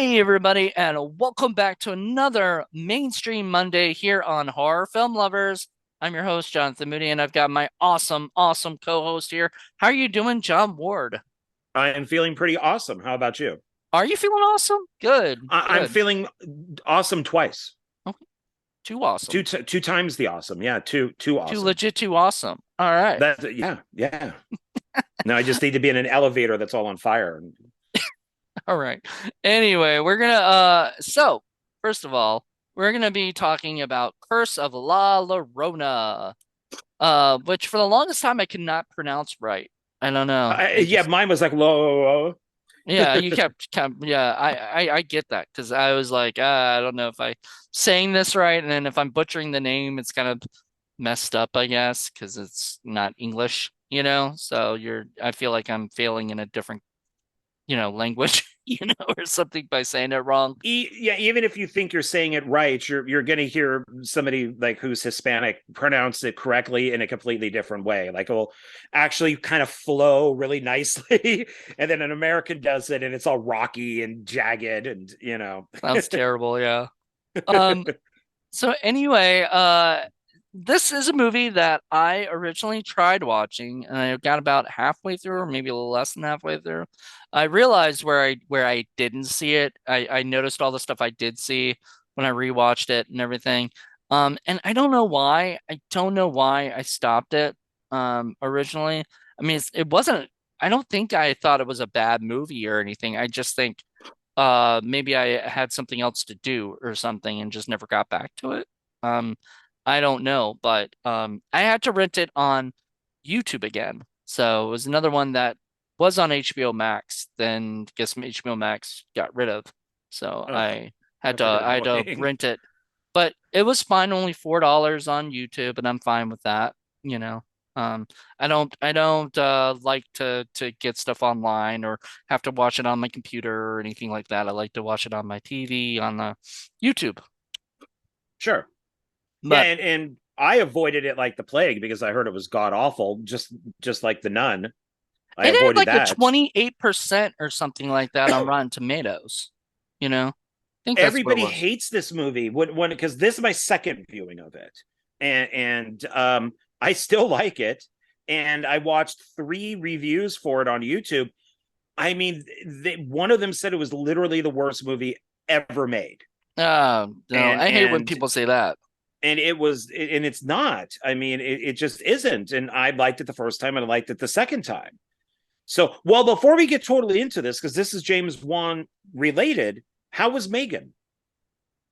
Hey, everybody, and welcome back to another Mainstream Monday here on Horror Film Lovers. I'm your host, Jonathan Moody, and I've got my awesome co-host here. How are you doing, John Ward? I am feeling pretty awesome. How about you? Are you feeling awesome? Good, I'm good. feeling awesome twice. Okay, too awesome. Two times the awesome. Yeah, two Too awesome. legit, too awesome. All right. Yeah. Now I just need to be in an elevator that's all on fire. All right. Anyway, we're gonna so first of all, we're gonna be talking about Curse of La Llorona. Which for the longest time I could not pronounce right. I don't know. I Yeah, just mine was like low. Yeah, you kept yeah, I get that because I was like, I don't know if I saying this right, and then if I'm butchering the name, it's kind of messed up, I guess, because it's not English, So I feel like I'm failing in a different, language, or something by saying it wrong. Yeah, even if you think you're saying it right, you're going to hear somebody like who's Hispanic pronounce it correctly in a completely different way. Like it'll actually kind of flow really nicely, and then an American does it, and it's all rocky and jagged, and Sounds terrible, yeah. Um, So anyway, this is a movie that I originally tried watching, and I got about halfway through, or maybe a little less than halfway through. I realized where I didn't see it. I noticed all the stuff I did see when I rewatched it and everything. And I don't know why. I don't know why I stopped it. Originally. I mean, it wasn't. I don't think I thought it was a bad movie or anything. I just think maybe I had something else to do or something and just never got back to it. Um I don't know, but I had to rent it on YouTube again. So it was another one that was on HBO Max, then guess HBO Max got rid of. So Ugh, that's I had to annoying. rent it. But it was fine, only $4 on YouTube, and I'm fine with that, you know. Um, I don't like to get stuff online or have to watch it on my computer or anything like that. I like to watch it on my TV on the YouTube. Sure. Yeah, But and I avoided it like the plague because I heard it was god awful, just like the Nun. I it had avoided like a that. 28% or something like that on Rotten Tomatoes. I think that's what it Everybody was. hates this movie when because this is my second viewing of it, and I still like it. And I watched three reviews for it on YouTube. I mean, one of them said it was literally the worst movie ever made, No, and I hate when and people say that. and it's not. I mean, it just isn't. And I liked it the first time, and I liked it the second time. So, well, before we get totally into this, because this is James Wan related, how was Megan?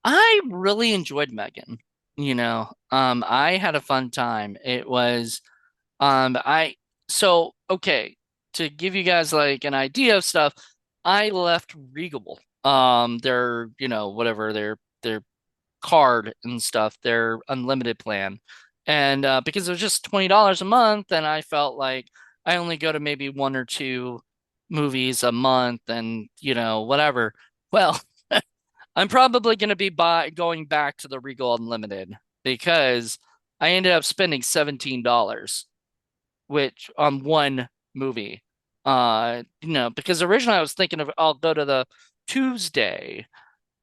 I really enjoyed Megan. I had a fun time. It was I so okay, to give you guys like an idea of stuff, I left Regal. Their, whatever their card and stuff, their unlimited plan. And because it was just $20 a month, and I felt like I only go to maybe one or two movies a month and, whatever. Well, I'm probably going to be going back to the Regal Unlimited because I ended up spending $17 which on one movie. Because originally I was thinking of I'll go to the Tuesday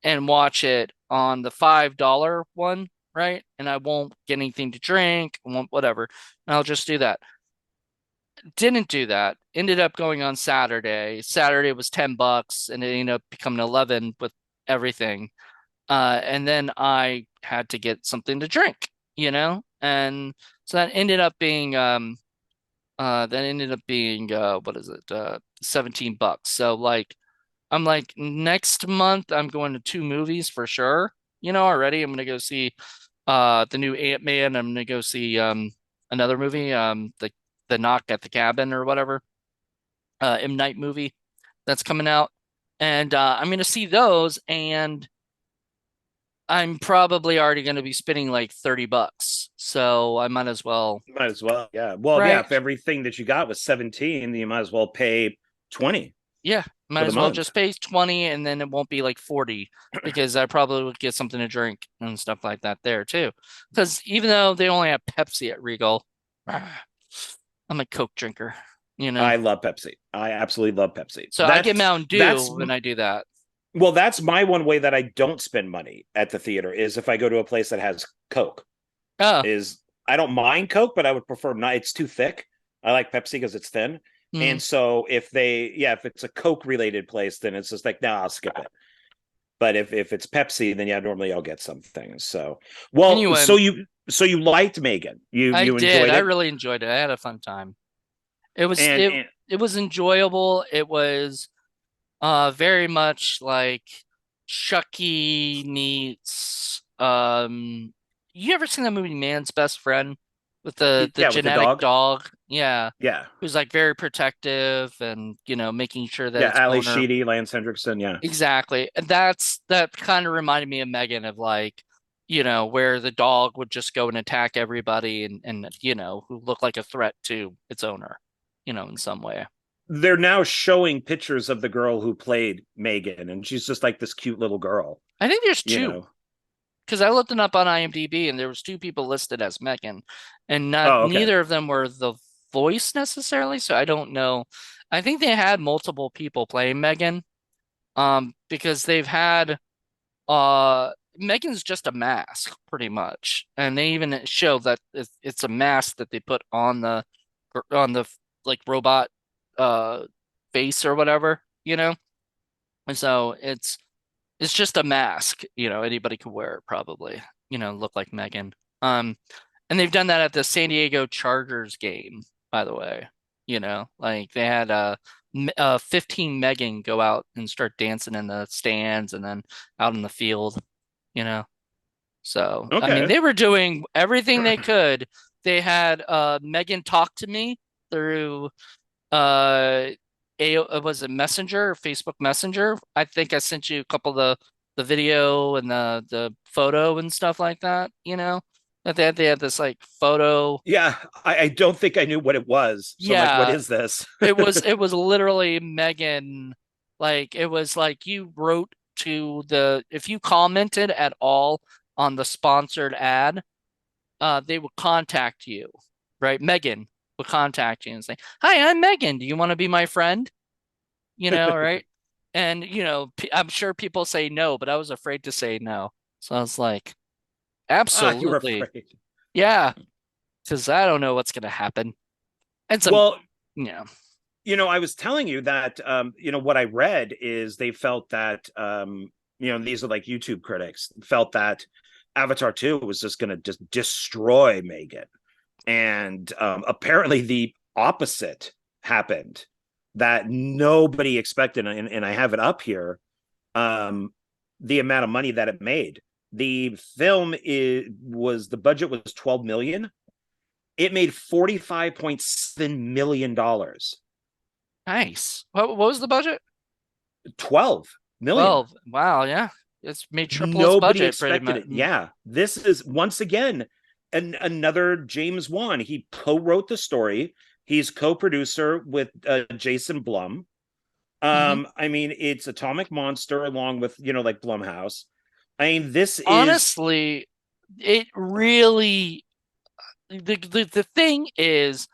and watch it on the $5 one, right? And I won't get anything to drink, I won't whatever. And I'll just do that. Didn't do that. Ended up going on Saturday. Saturday was $10 and it ended up becoming 11 with everything. And then I had to get something to drink, And so that ended up being what is it? $17. So like I'm like next month I'm going to two movies for sure. Already I'm gonna go see the new Ant-Man. I'm gonna go see another movie, the Knock at the Cabin or whatever, M. Night movie that's coming out. And I'm gonna see those, and I'm probably already gonna be spending like $30. So I might as well, Might as well, yeah. Well, yeah. right? If everything that you got was 17, you might as well pay 20 Yeah, might for the as well month. just pay 20 and then it won't be like 40 because I probably would get something to drink and stuff like that there too. Because even though they only have Pepsi at Regal, I'm a Coke drinker. I love Pepsi. I absolutely love Pepsi. So I get Mountain That's Dew when I do that. Well, that's my one way that I don't spend money at the theater is if I go to a place that has Coke. Oh, Is I don't mind Coke, but I would prefer not. It's too thick. I like Pepsi because it's thin. hmm. And so if it's a Coke related place, then it's just like, no, I'll skip it. But if it's Pepsi, then yeah, normally I'll get some things. So well, Anyway, so you liked Megan. You I you did. enjoyed I it. really enjoyed it. I had a fun time. It was And, it and it was enjoyable. It was very much like Chucky meets you ever seen that movie Man's Best Friend with the yeah, with the genetic dog. dog? Yeah. Yeah. Who's like very protective and, making sure that Yeah, its Ali owner. Sheedy, Lance Hendrickson, yeah. Exactly. And that kind of reminded me of Megan of like, where the dog would just go and attack everybody and who looked like a threat to its owner, in some way. They're now showing pictures of the girl who played Megan, and she's just like this cute little girl, I think there's you two know. because I looked it up on IMDb and there was two people listed as Megan, and not Oh, okay. neither of them were the voice necessarily. So I don't know. I think they had multiple people playing Megan, because they've had Megan's just a mask pretty much, and they even show that it's a mask that they put on the like robot uh face or whatever, and so it's just a mask, anybody could wear it probably, look like Megan. Um, and they've done that at the San Diego Chargers game, by the way. Like they had 15 Megan go out and start dancing in the stands and then out in the field, you know. So, I mean, Okay. they were doing everything they could. They had Megan talk to me through uh was it Messenger or Facebook Messenger? I think I sent you a couple of the video and the photo and stuff like that, that they had this like photo. Yeah, I don't think I knew what it was. So I'm like, what Yeah, is this? it was literally Megan, like it was like you wrote to the if you commented at all on the sponsored ad, they would contact you, right? Megan would contact you and say, "Hi, I'm Megan. Do you want to be my friend?" Right? And I'm sure people say no, but I was afraid to say no. So I was like, You were absolutely. afraid. Yeah, because I don't know what's gonna happen. And some, Well, you know, I was telling you that what I read is they felt that these are like YouTube critics felt that Avatar 2 was just gonna just destroy Megan. And apparently the opposite happened that nobody expected, and I have it up here. Um, the amount of money that it made. The film was the budget was 12 million. It made 45.7 million dollars. nice. What was the budget? 12 million. 12. Wow, yeah. It's made triple its Nobody budget pretty expected much. it. Yeah, this is once again another James Wan. He co-wrote the story. He's co-producer with Jason Blum. Hmm. I mean, it's Atomic Monster along with like Blumhouse. I mean, this is Honestly, it really the thing is,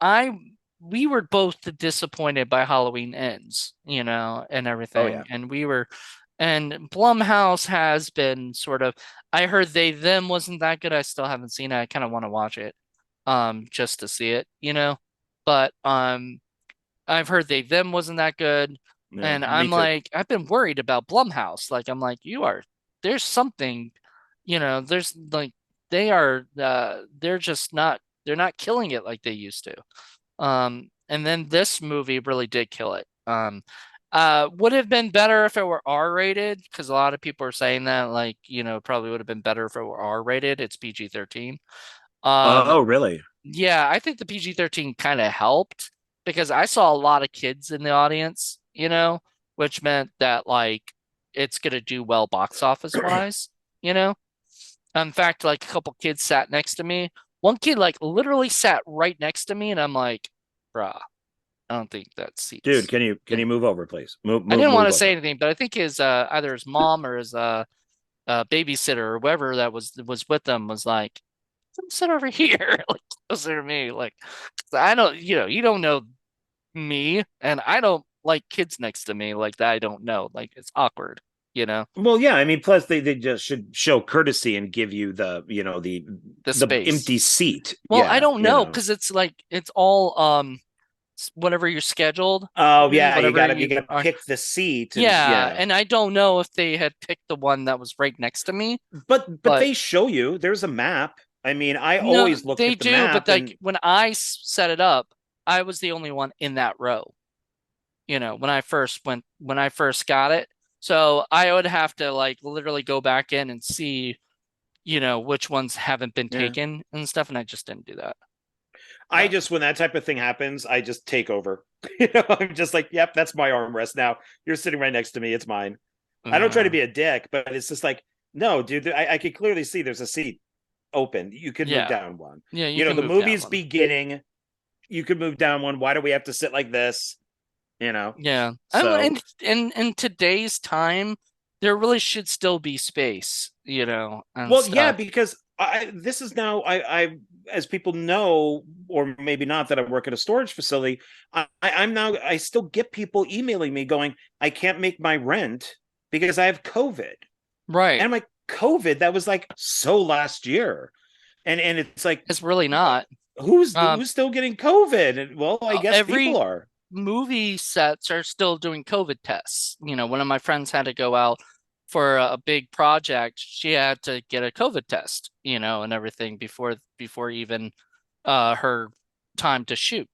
I we were both disappointed by Halloween Ends, and oh everything, yeah. and Blumhouse has been sort of. I heard they them wasn't that good. I still haven't seen it. I kind of want to watch it, just to see it, but I've heard they them wasn't that good, Yeah, and me I'm too. like, I've been worried about Blumhouse. Like, I'm like, there's something, there's like they're just they're not killing it like they used to. And then this movie really did kill it. Would have been better if it were R-rated, because a lot of people are saying that, like, probably would have been better if it were R-rated. It's PG-13. Um, Oh, really? yeah, I think the PG-13 kind of helped because I saw a lot of kids in the audience, which meant that like it's gonna do well box office wise, you know? In fact, like a couple kids sat next to me. One kid like literally sat right next to me, and I'm like, bruh, I don't think that Dude, seat's can you gonna. move over, please? Move I move didn't want move to say over. anything, but I think his either his mom or his babysitter or whoever that was with them was like, "Come sit over here," like closer to me, like 'cause I don't, you don't know me, and I don't like kids next to me like that I don't know. Like it's awkward, you know, Well, yeah, I mean, plus they just should show courtesy and give you the, the the space. empty seat. Well, I Yeah, don't know because it's like it's all whatever you're scheduled Oh with, yeah, whatever you you gotta are. pick the seat, and Yeah, yeah. and I don't know if they had picked the one that was right next to me, But but they show you there's a map. I mean, I no, always look they at the do. But map, like and when I set it up, I was the only one in that row. When I first got it. So I would have to like literally go back in and see, which ones haven't been yeah. taken and stuff, and I just didn't do that. I But just, when that type of thing happens, I just take over. I'm just like, yep, that's my armrest now. You're sitting right next to me. It's mine. I don't try to uh, be a dick, but it's just like, no, dude, I could clearly see there's a seat open. You could move yeah, down one. yeah, you can The move down movie's one. beginning. You could move down one. Why do we have to sit like this? You know? Yeah, I don't, So, and in today's time, there really should still be space, and well, yeah, stuff. because this is now, as people know, or maybe not, that I work at a storage facility. I'm now, I still get people emailing me going, I can't make my rent because I have COVID. And Right. I'm like, COVID? That was like so last year. And it's like, It's really not. Um, who's still getting COVID? And well, I guess people every are. movie sets are still doing COVID tests. One of my friends had to go out for a big project. She had to get a COVID test, and everything before even her time to shoot,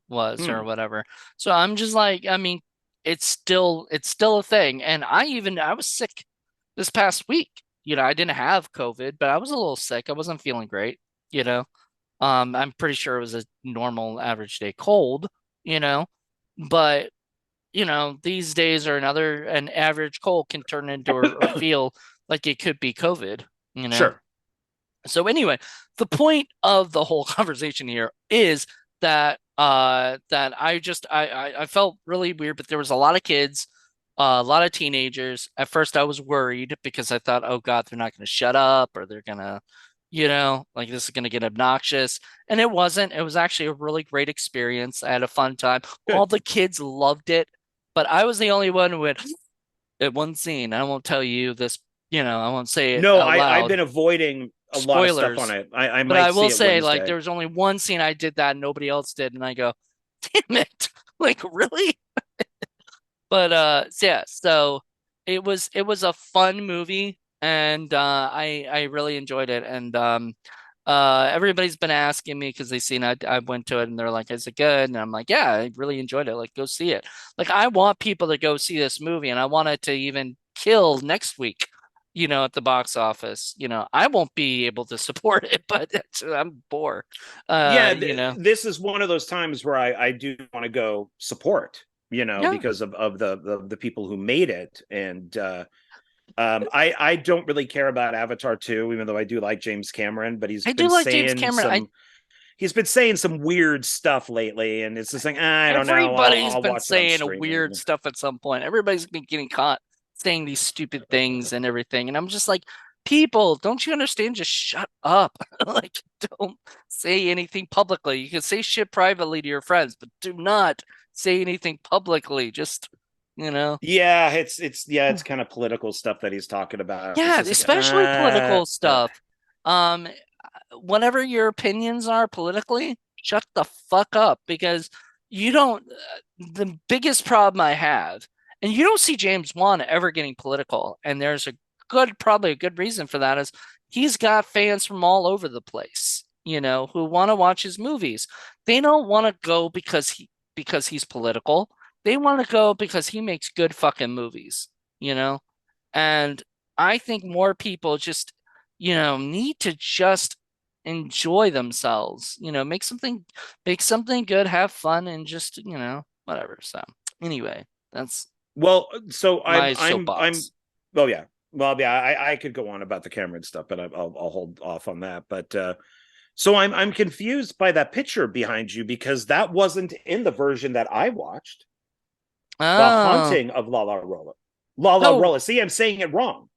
was or Hmm. whatever. So I'm just like, I mean, it's still a thing. And I was sick this past week. I didn't have COVID, but I was a little sick. I wasn't feeling great, you know. I'm pretty sure it was a normal average day cold, you know, but these days or an average cold can turn into or feel like it could be COVID. Sure. So anyway, the point of the whole conversation here is that I felt really weird, but there was a lot of kids, a lot of teenagers. At first, I was worried because I thought, oh God, they're not going to shut up or they're gonna, like this is going to get obnoxious. And it wasn't. It was actually a really great experience. I had a fun time. All Good. the kids loved it, but I was the only one who had at one scene. I won't tell you this, I won't say it No, out I've loud. been avoiding a lot of stuff on Spoilers. it. I But might I see will it say, like, Wednesday. there was only one scene I did that and nobody else did, and I go, damn it. Like, really? But yeah, so it was a fun movie and I really enjoyed it. And everybody's been asking me because they seen I went to it and they're like, is it good? And I'm like, yeah, I really enjoyed it. Like, go see it. Like, I want people to go see this movie and I want it to even kill next week, at the box office. I won't be able to support it, but I'm poor. Yeah, this is one of those times where I do want to go support, Yeah, because of the people who made it. And I don't really care about Avatar 2, even though I do like James Cameron, but I do like James Cameron. he's been saying some weird stuff lately, and it's just like, I don't know, Everybody's I'll been watch it on saying weird streaming. stuff at some point. Everybody's been getting caught saying these stupid things and everything. And I'm just like, people, don't you understand? Just shut up. Like, don't say anything publicly. You can say shit privately to your friends, but do not say anything publicly. Just, you know, Yeah, it's kind of political stuff that he's talking about. It's yeah, just like, especially political stuff. Um, whatever your opinions are politically, shut the fuck up because you don't. The biggest problem I have, and you don't see James Wan ever getting political, and there's probably a good reason for that, is he's got fans from all over the place, who want to watch his movies. They don't want to go because he's political. They want to go because he makes good fucking movies, you know? And I think more people just, need to just enjoy themselves, make something good, have fun, and just, whatever. So anyway, that's well, so my I'm soapbox. oh yeah. Well, yeah, I could go on about the Cameron stuff, but I'll hold off on that. But so I'm confused by that picture behind you, because that wasn't in the version that I watched. The Oh, Haunting of La La Rolla. La La so Rolla. See, I'm saying it wrong.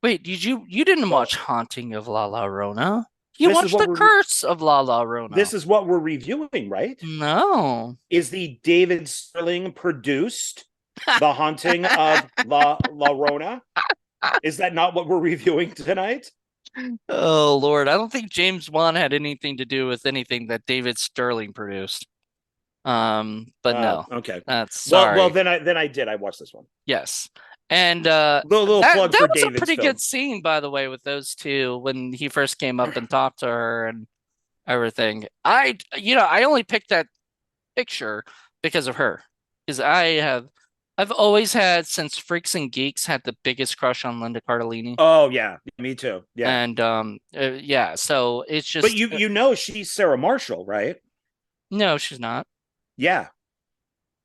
wait, you didn't Well, watch Haunting of La La Llorona? You This is watched what The we're Curse of La Llorona. this is what we're reviewing, right? No. Is the David Sterling produced The Haunting of La Llorona? Is that not what we're reviewing tonight? Oh Lord, I don't think James Wan had anything to do with anything that David Sterling produced. But no, Okay. that's Well, sorry. then I did. I watched this one. Yes. And Little that plug that for was a David's pretty good film. scene, by the way, with those two when he first came up and talked to her and everything. I only picked that picture because of her. Because I've always had, since Freaks and Geeks, had the biggest crush on Linda Cardellini. Oh yeah, me too. Yeah, And yeah, so it's but just you know she's Sarah Marshall, right? no, she's not. Yeah,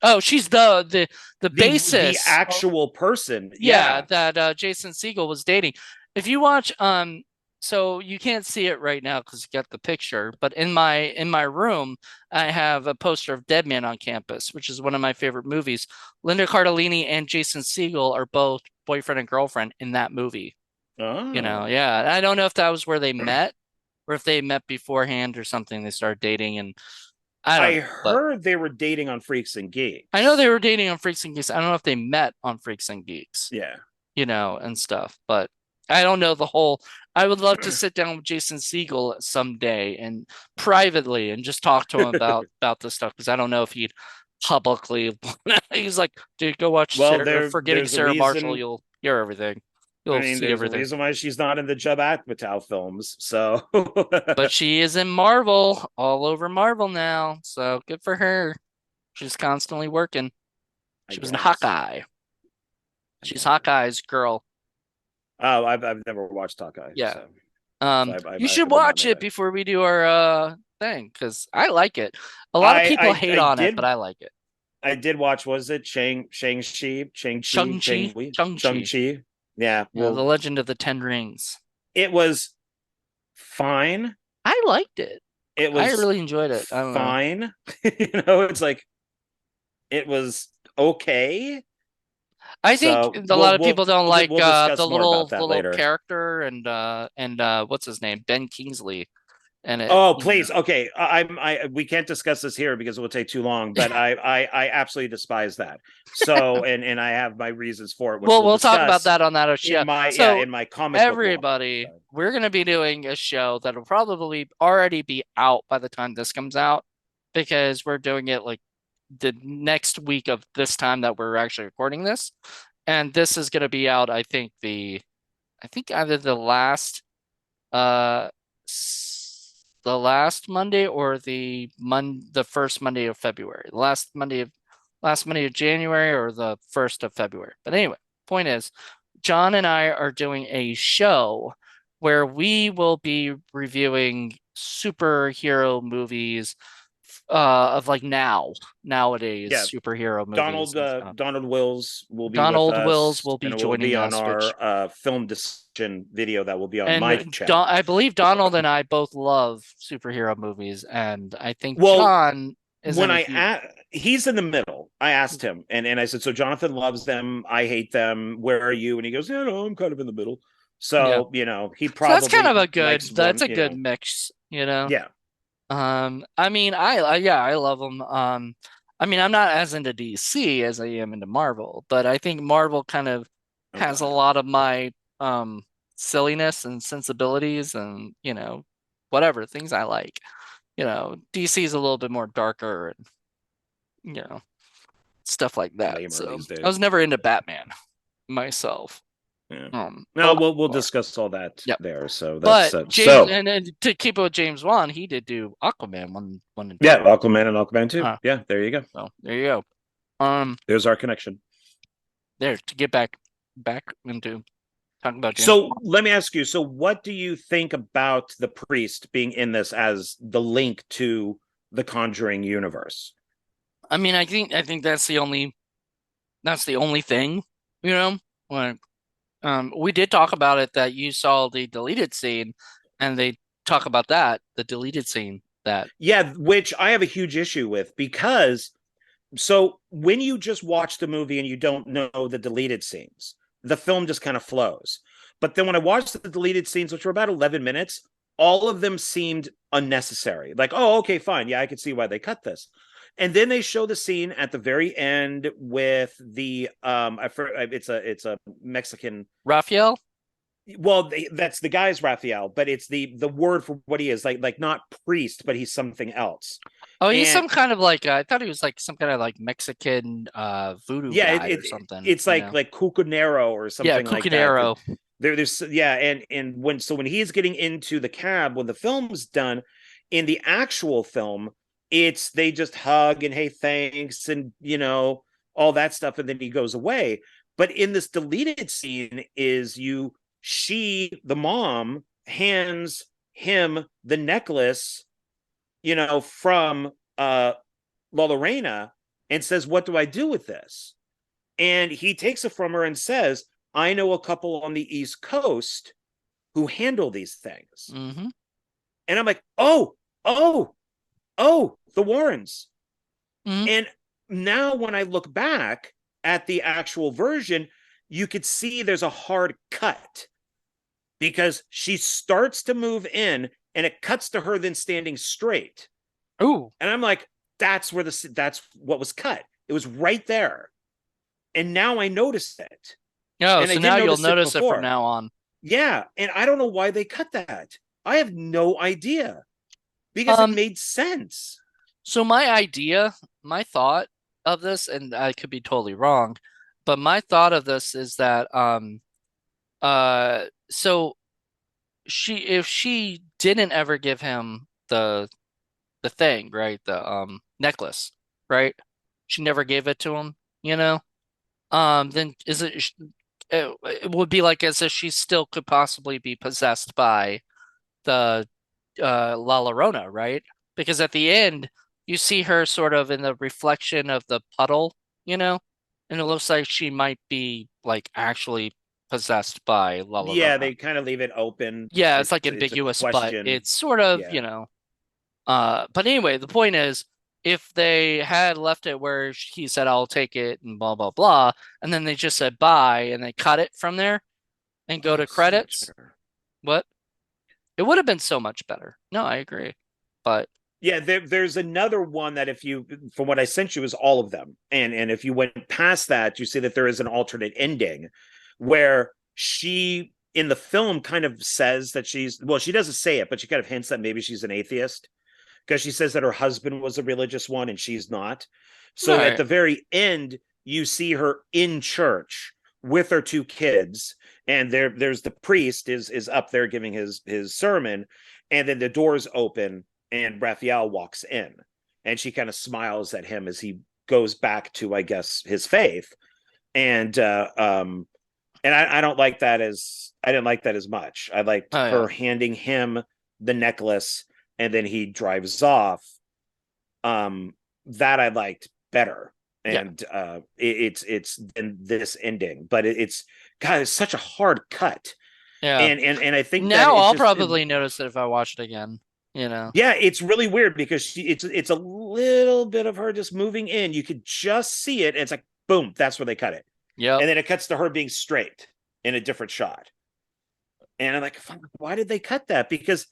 Oh, she's the the bassist. actual person. Yeah, Yeah. that Jason Segel was dating. If you watch, so you can't see it right now because you got the picture, but in my room, I have a poster of Dead Man on Campus, which is one of my favorite movies. Linda Cardellini and Jason Segel are both boyfriend and girlfriend in that movie. Oh, Yeah. I don't know if that was where they met or if they met beforehand or something. They started dating, and I don't I know, but heard they were dating on Freaks and I know they Geeks. were dating on Freaks and Geeks. I don't know if they met on Freaks and Geeks. Yeah. And stuff. But I don't know the whole. I would love to sit down with Jason Segel someday and privately and just talk to him about this stuff because I don't know if he'd publicly. He's like, dude, go watch Well, Forgetting there's a Sarah Marshall. reason. You'll hear everything. I You'll mean, see there's a everything. reason why she's not in the Judd Apatow films. So, But she is in Marvel, all over Marvel now. So good for her. She's constantly working. I She was in guess. Hawkeye. I She's guess. Hawkeye's girl. Oh, I've never watched Hawkeye, Yeah. so You I should would not watch know it that. before we do our thing because I like it. A lot of people hate I on it, but did I like it. watch. Was it Shang-Chi, Shang Shang-Chi. Chi? Yeah. The Well, Legend of the Ten Rings. it was fine. I liked it. It I was really enjoyed it. I don't know. fine. It's like it was okay. I think So a lot of people don't like we'll the discuss more about that little later. character and what's his name? Ben Kingsley. And Oh, please. Okay. I we can't discuss this here because it will take too long, but I absolutely despise that. So, and I have my reasons for it, which we'll we'll talk about discuss that on that show. So in my comic book walk. everybody, So, we're gonna be doing a show that'll probably already be out by the time this comes out because we're doing it like the next week of this time that we're actually recording this. And this is gonna be out, I think either uh the last Monday or the first Monday of February. The last Monday of January or the first of February. But anyway, point is, John and I are doing a show where we will be reviewing superhero movies of like yeah, nowadays superhero movies and stuff. Donald Wills will be with Donald Wills us, will be and it will joining be on us, which our film discussion video that will be on my and channel. I believe Donald and I both love superhero movies, and I think Well, John isn't when a huge. he's in the middle. I asked him, and I said, so Jonathan loves them, I hate them, where are you? And he goes, yeah, no, I'm kind of in the middle. Yeah. So he So that's kind probably of a likes that's one. a good mix. Yeah. I mean, yeah, I love them. I mean, I'm not as into DC as I am into Marvel, but I think Marvel kind of Oh has a God. lot of my silliness and sensibilities and, whatever things I like. DC is a little bit more darker and, you know, stuff like that. Lamer So these I was days. never into Batman myself. Yeah. But a No, lot of we'll people are. discuss all that Yep. there. So that's But James, so and to keep it with James Wan, he did do Aquaman one and yeah, two. Aquaman and Aquaman 2. Uh, Yeah, there you go. so there you go. Um, There's our connection. there to get back into talking about James So Wan. let me ask you, so what do you think about the priest being in this as the link to the Conjuring universe? I mean, I think that's the only thing, you know. Like, we did talk about it that you saw the deleted scene, and they talk about the deleted scene that. Yeah, which I have a huge issue with because so when you just watch the movie and you don't know the deleted scenes, the film just kind of flows. But then when I watched the deleted scenes, which were about 11 minutes, all of them seemed unnecessary. Like, oh, okay, fine. Yeah, I could see why they cut this. And then they show the scene at the very end with the it's a Mexican. Raphael? Well, that's the guy's Raphael, but it's the word for what he is, like not priest, but he's something else. Oh, he's And some kind of like I thought he was like some kind of like Mexican voodoo yeah, guy or something, it's like Cucanero or Yeah, something like that. Cucanero. There's yeah, and when he's getting into the cab when the film's done, in the actual film, it's they just hug and hey thanks and all that stuff, and then he goes away. But in this deleted scene, is the mom hands him the necklace, from La Lorena, and says, "What do I do with this?" And he takes it from her and says, "I know a couple on the East Coast who handle these things." Mm-hmm. And I'm like, oh, the Warrens. Mm-hmm. And now when I look back at the actual version, you could see there's a hard cut because she starts to move in and it cuts to her then standing straight. Ooh. And I'm like, that's what was cut. It was right there. And now I noticed it. Oh, And I so now didn't you'll notice it notice it from before. now on. Yeah. And I don't know why they cut that. I have no idea because it Um, made sense. so my thought of this, and I could be totally wrong, but my thought of this is that so if she didn't ever give him the thing, right? The necklace, right? She never gave it to him, you know? Then it would be like as if she still could possibly be possessed by the La Llorona, right? Because at the end, you see her sort of in the reflection of the puddle, you know, and it looks like she might be like actually possessed by La Yeah, Llorona. they kind of leave it open. Yeah, it's like It's a ambiguous, but question. it's sort of, Yeah. but anyway, the point is, if they had left it where he said, "I'll take it," and blah blah blah, and then they just said bye and they cut it from there and go Oh, to so much credits, better. what? It would have been so much better. No, I agree. But Yeah, there's another one that from what I sent you, is all of them. And if you went past that, you see that there is an alternate ending where she in the film kind of says that she doesn't say it, but she kind of hints that maybe she's an atheist because she says that her husband was a religious one and she's not. all So at right. the very end, you see her in church with her two kids, and there's the priest is up there giving his sermon, and then the doors open and Raphael walks in, and she kind of smiles at him as he goes back to, I guess, his faith. And I don't like that as I didn't like that as much. I liked Oh yeah. her handing him the necklace and then he drives off. That I liked better. Yeah. And it's in this ending, but it's God, it's such a hard cut. Yeah. And I think that Now it's I'll just probably notice it if I watch it again, you know. yeah, it's really weird because it's a little bit of her just moving in. You could just see it. And it's like boom, that's where they cut it, Yep. and then it cuts to her being straight in a different shot. And I'm like, why did they cut that? Because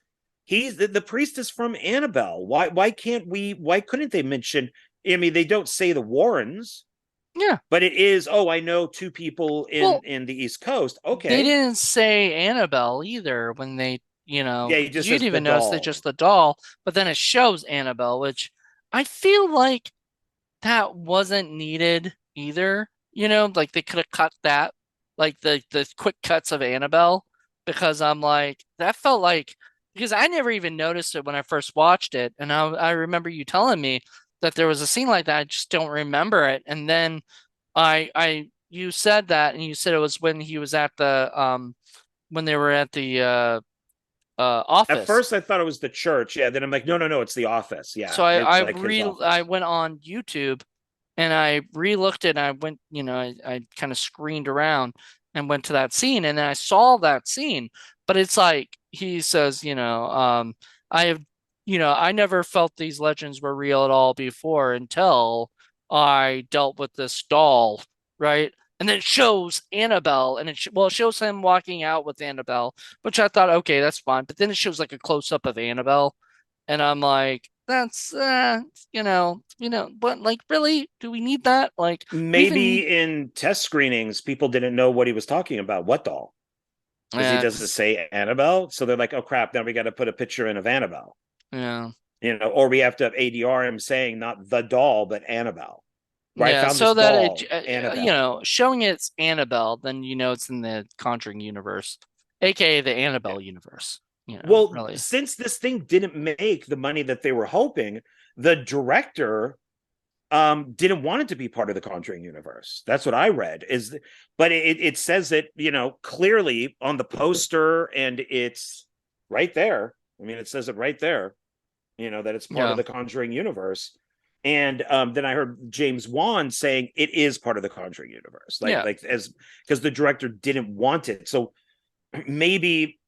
he's the priest is from Annabelle. Why can't we? Why couldn't they mention? I mean, they don't say the Warrens, Yeah. but it is. Oh, I know two people in Well, in the East Coast. they Okay, didn't say Annabelle either when they, yeah, he just you'd says the even notice they doll. just the doll, but then it shows Annabelle, which I feel like that wasn't needed either. Like they could have cut that, like the quick cuts of Annabelle, because I'm like that felt like because I never even noticed it when I first watched it, and I remember you telling me that there was a scene like that. I just don't remember it, and then I you said that, and you said it was when he was at the when they were at the At office. first, I thought it was the church. Yeah, then I'm like, no, no, no, it's the office. So Yeah, it's like his I office. went on YouTube and I re-looked it and I went, I kind of screened around and went to that scene and then I saw that scene. But it's like he says, I have, I never felt these legends were real at all before until I dealt with this doll, right? and then it shows Annabelle, and it shows him walking out with Annabelle, which I thought, okay, that's fine. But then it shows like a close up of Annabelle, and I'm like, that's but like, really, do we need that? Like, we even need, Maybe in test screenings, people didn't know what he was talking about. What doll? Because he yeah, doesn't say Annabelle, so they're like, "Oh crap! Now we got to put a picture in of Annabelle." yeah, Or we have to ADR him saying not the doll, but Annabelle. Where I yeah, found this so that doll, Annabelle. showing it's Annabelle, then it's in the Conjuring universe, aka the Yeah. Annabelle universe. Well, Really. since this thing didn't make the money that they were hoping, the director didn't want it to be part of the Conjuring universe. That's what I read. But it says it, clearly on the poster, and it's right there. I mean, it says it right there, that it's part of Yeah, the Conjuring universe. And then I heard James Wan saying it is part of the Conjuring universe, yeah. like as because the director didn't want it. So maybe,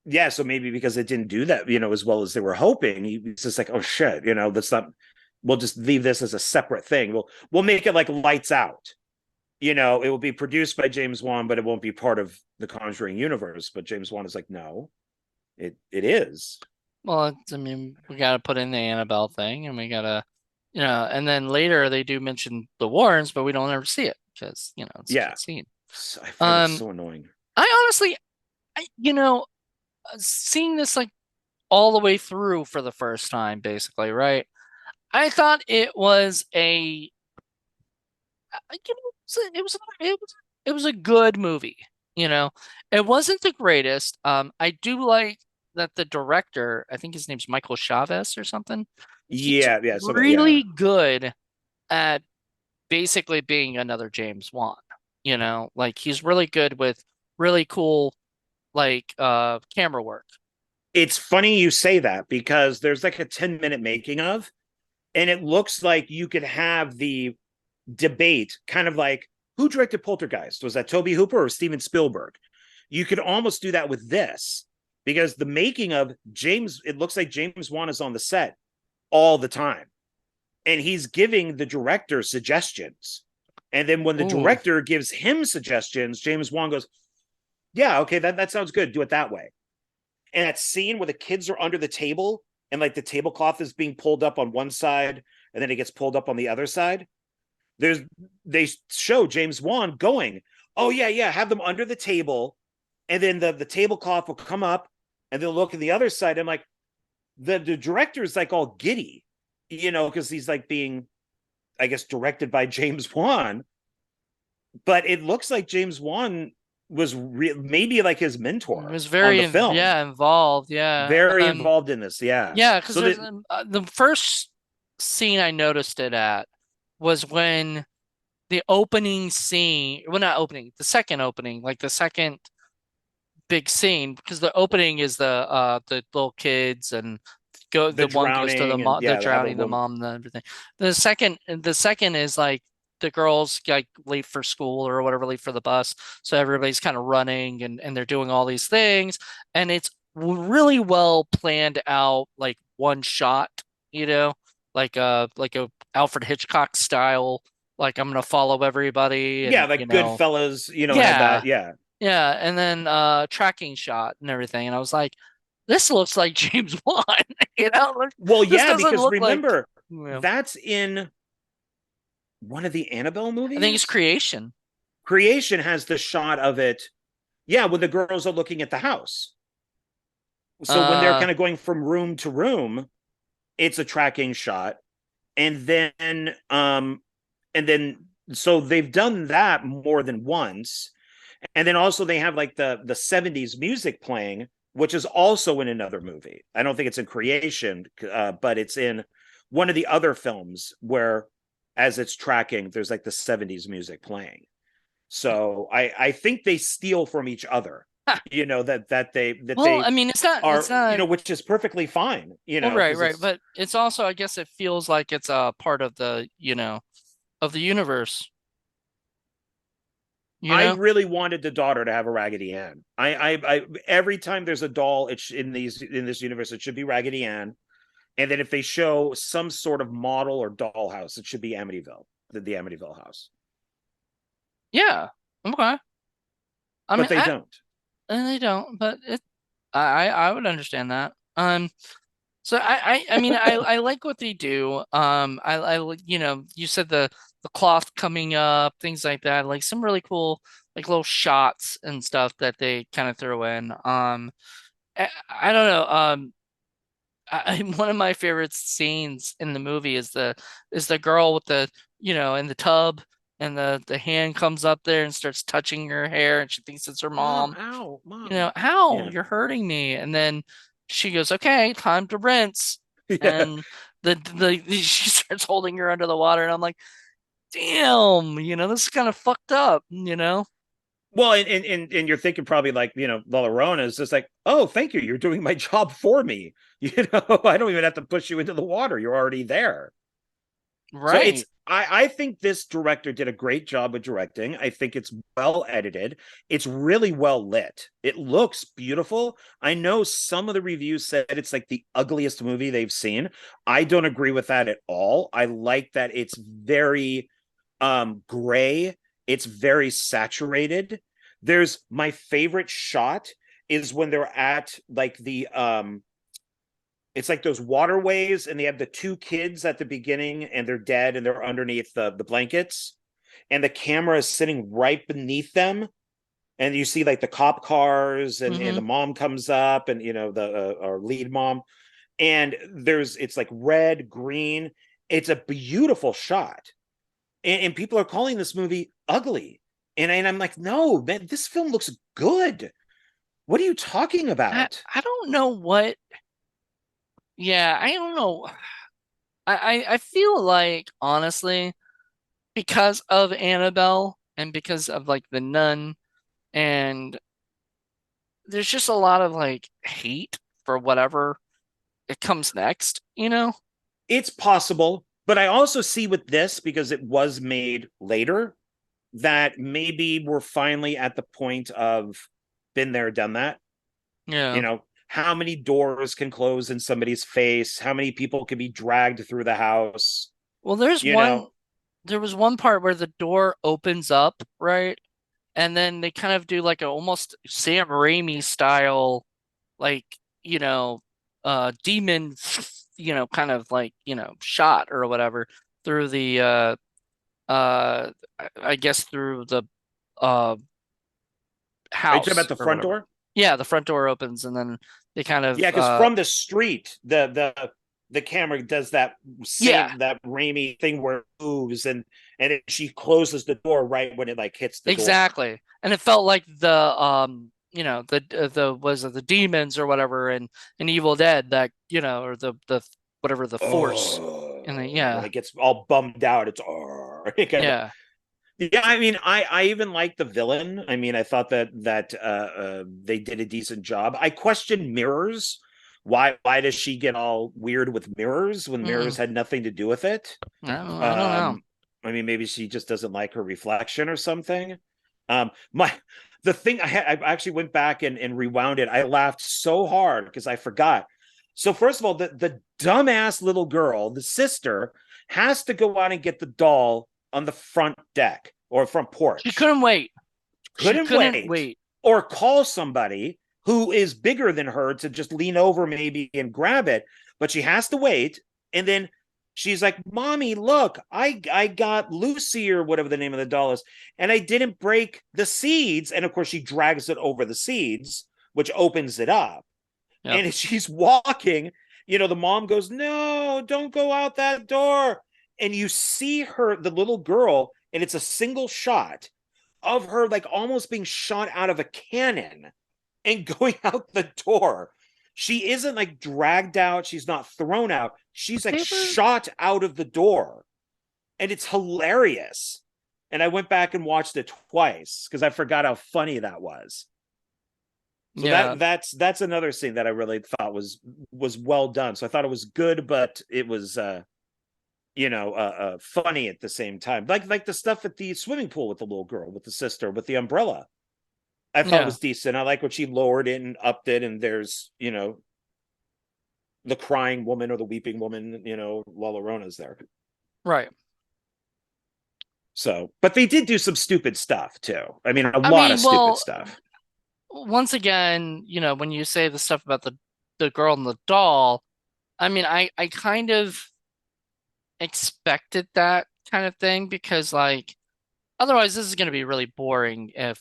yeah, so maybe because it didn't do that, as well as they were hoping, he's just like, oh shit, let's not. We'll just leave this as a separate thing. We'll make it like Lights Out. It will be produced by James Wan, but it won't be part of the Conjuring universe. But James Wan is like, no, it is. Well, I mean, we got to put in the Annabelle thing, and we got to, and then later they do mention the Warrens, but we don't ever see it because, it's a Yeah, cutscene. so I find it Um, so annoying. I honestly, seeing this like all the way through for the first time, basically, right? I thought it was it was, it was a good movie. You know, it wasn't the greatest. I do like that the director, I think his name's Michael Chavez or something. He's Yeah, yeah, so yeah, really good at basically being another James Wan. Like he's really good with really cool like camera work. it's funny you say that because there's like a 10-minute making of, and it looks like you could have the debate, kind of like who directed Poltergeist? Was that Toby Hooper or Steven Spielberg? You could almost do that with this because the making of James, it looks like James Wan is on the set all the time, and he's giving the director suggestions. And then when the Ooh, director gives him suggestions, James Wan goes, "Yeah, okay, that sounds good. Do it that way." And that scene where the kids are under the table and like the tablecloth is being pulled up on one side and then it gets pulled up on the other side, there's they show James Wan going, "Oh yeah, yeah, have them under the table, and then the tablecloth will come up, and they'll look at the other side." I'm like, the director is like all giddy, because he's like being, I guess, directed by James Wan, but it looks like James Wan was maybe like his it mentor was on very the film, involved, yeah. very involved in this. Yeah, Yeah, because so there's that the first scene I noticed it at was when the opening scene, well, not opening, the second opening, like the second big scene, because the opening is the little kids and the the one goes to the drowning and mom, they're yeah, they have a drowning the woman. mom and everything. The second is like the girls like late for school or whatever, late for the bus, so everybody's kind of running and they're doing all these things, and it's really well planned out, like one shot, you know, like a Alfred Hitchcock style. Like I'm gonna follow everybody, Yeah, and like Goodfellas, had yeah, that. Yeah. yeah, and then tracking shot and everything. And I was like, this looks like James Wan. Well, This yeah, doesn't because look like, remember, you know, that's in one of the Annabelle I think it's movies. creation. Creation has the shot of it. Yeah, when the girls are looking at the house. So when they're Uh kind of going from room to room, it's a tracking shot. And then and then so they've done that more than once. And then also they have like the 70s music playing, which is also in another movie. I don't think it's in Creation, but it's in one of the other films where, as it's tracking, there's like the 70s music playing. So I think they steal from each other, huh. that Well, they I mean, it's are, not which is perfectly fine, well, right, because right, it's. but it's also, I guess it feels like it's a part of the, of the universe, you I know? really wanted the daughter to have a Raggedy Ann. I every time there's a doll, it's in this universe, it should be Raggedy Ann. And then if they show some sort of model or dollhouse, it should be Amityville, the Amityville house. Yeah. Okay. I but mean, they don't. and they don't, but I would understand that. So I mean, I like what they do. You know, you said the cloth coming up, things like that, like some really cool like little shots and stuff that they kind of throw in. I don't know. One of my favorite scenes in the movie is the girl with the in the tub and the hand comes up there and starts touching her hair and she thinks it's her Mom, mom. ow, You know, mom. how Yeah. you're hurting me. And then she goes, okay, time to rinse. Yeah. And the she starts holding her under the water and I'm like, damn, this is kind of fucked up, you know? Well, and you're thinking probably like, La Llorona is just like, oh, thank you. You're doing my job for me. I don't even have to push you into the water. You're already there. So Right. I think this director did a great job with directing. I think it's well edited. It's really well lit. It looks beautiful. I know some of the reviews said it's like the ugliest movie they've seen. I don't agree with that at all. I like that it's very gray. It's very saturated. There's my favorite shot is when they're at like the it's like those waterways and they have the two kids at the beginning and they're dead and they're underneath the blankets and the camera is sitting right beneath them and you see like the cop cars and the Hmm. mom comes up and the our lead mom and it's like red green. It's a beautiful shot and people are calling this movie ugly and I'm like, no man, this film looks good. What are you talking about? I don't know what, yeah, I don't know. I feel like honestly, because of Annabelle and because of like the nun and there's just a lot of like hate for whatever it comes next, you know? It's possible, but I also see with this, because it was made later, that maybe we're finally at the point of been there, done that. Yeah. How many doors can close in somebody's face? How many people can be dragged through the house? Well, You know, there was one part where the door opens up, right? And then they kind of do like a almost Sam Raimi style, like, you know, demon, kind of like, shot or whatever through the, uh, I guess through the, uh, are you talking about house the or front whatever. door? Yeah, the front door opens and then they kind Yeah, of, because from the street, the camera does that yeah, same that Raimi thing where it moves and she closes the door right when it like hits the door. exactly. And it felt like the was it the demons or whatever in Evil Dead that, or the whatever the force and the Oh, when yeah, it gets all bummed out, it's oh, kind of. yeah. Yeah, I mean, I even like the villain. I mean, I thought that they did a decent job. I question mirrors. Why does she get all weird with mirrors when mirrors Mm, had nothing to do with it? I don't know. Um, I mean, maybe she just doesn't like her reflection or something. My the thing I actually went back and rewound it. I laughed so hard because I forgot. So first of all, the dumbass little girl, the sister, has to go out and get the doll on the front deck or front She porch. couldn't wait. She Couldn't couldn't wait wait. or call somebody who is bigger than her to just lean over maybe and grab it, but she has to wait. And then she's like, "Mommy, look, I got Lucy or whatever the name of the doll is, and I didn't break the seeds." And of course, she drags it over the seeds, which opens it up. Yep. And as she's walking, the mom goes, "No, don't go out that door." And you see her, the little girl, and it's a single shot of her like almost being shot out of a cannon and going out the door. She isn't like dragged out, she's not thrown out. She's like They were shot out of the door. And it's hilarious. And I went back and watched it twice because I forgot how funny that was. So yeah. that's another scene that I really thought was well done. So I thought it was good, but it was funny at the same time. Like the stuff at the swimming pool with the little girl, with the sister, with the umbrella. I thought Yeah. was decent. I like when she lowered it and upped it, and there's the crying woman or the weeping woman, La Llorona's there. Right. So, but they did do some stupid stuff too. I mean, a I lot of mean, stupid well, stuff. once again, when you say the stuff about the girl and the doll, I mean, I kind of expected that kind of thing because like otherwise this is going to be really boring if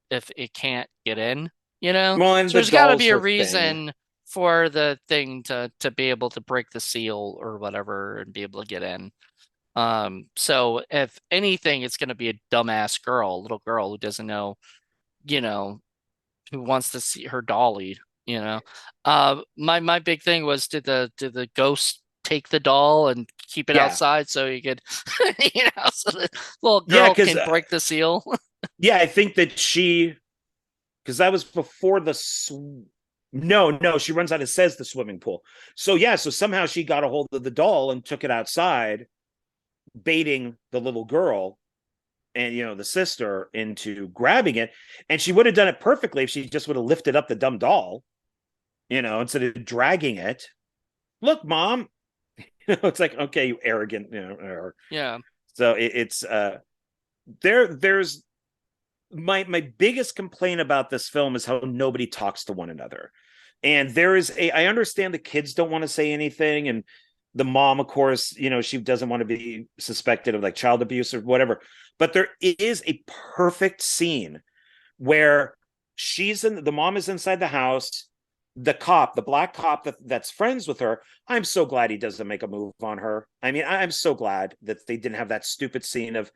it can't get in, you know? Well, and So the there's got to doll's be a her thing. reason for the thing to be able to break the seal or whatever and be able to get in. So if anything, it's going to be a dumbass girl, a little girl who doesn't know, you know, who wants to see her dolly, you know. My big thing was did the ghost take the doll and keep it Yeah, outside so he could, so the little yeah, girl because can break the seal? yeah, I think that she because that was before no, no, she runs out and says the swimming pool. So yeah, so somehow she got a hold of the doll and took it outside, baiting the little girl and the sister into grabbing it. And she would have done it perfectly if she just would have lifted up the dumb doll, instead of dragging it. Look, mom. It's like, okay, you arrogant, Yeah. so it's there's my biggest complaint about this film is how nobody talks to one another. And I understand the kids don't want to say anything, and the mom, of course, she doesn't want to be suspected of like child abuse or whatever. But there is a perfect scene where the mom is inside the house. The black cop that's friends with her, I'm so glad he doesn't make a move on her. I mean, I'm so glad that they didn't have that stupid scene of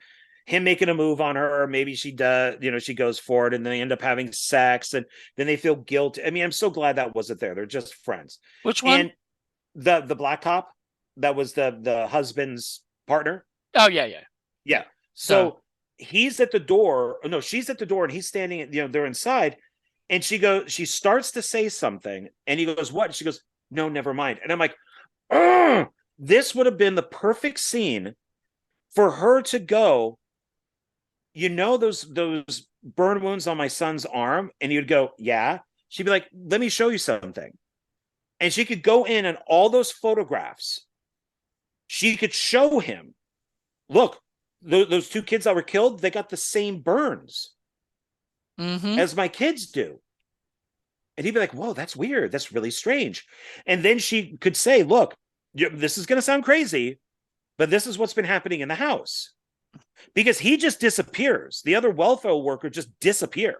him making a move on her. Maybe she does, she goes for it and they end up having sex and then they feel guilty. I mean, I'm so glad that wasn't there. They're just friends. Which one? And the black cop that was the husband's partner. Oh yeah, yeah. Yeah. The So he's at the door. No, she's at the door and he's standing, they're inside. And she starts to say something and he goes, what? And she goes, no, never mind. And I'm like, oh, this would have been the perfect scene for her to go, those burn wounds on my son's arm. And you'd go, yeah. She'd be like, let me show you something. And she could go in and all those photographs, she could show him, look, those two kids that were killed, they got the same burns mm-hmm. as my kids do. And he'd be like, whoa, that's weird. That's really strange. And then she could say, look, this is going to sound crazy, but this is what's been happening in the house. Because he just disappears. The other welfare worker just disappear.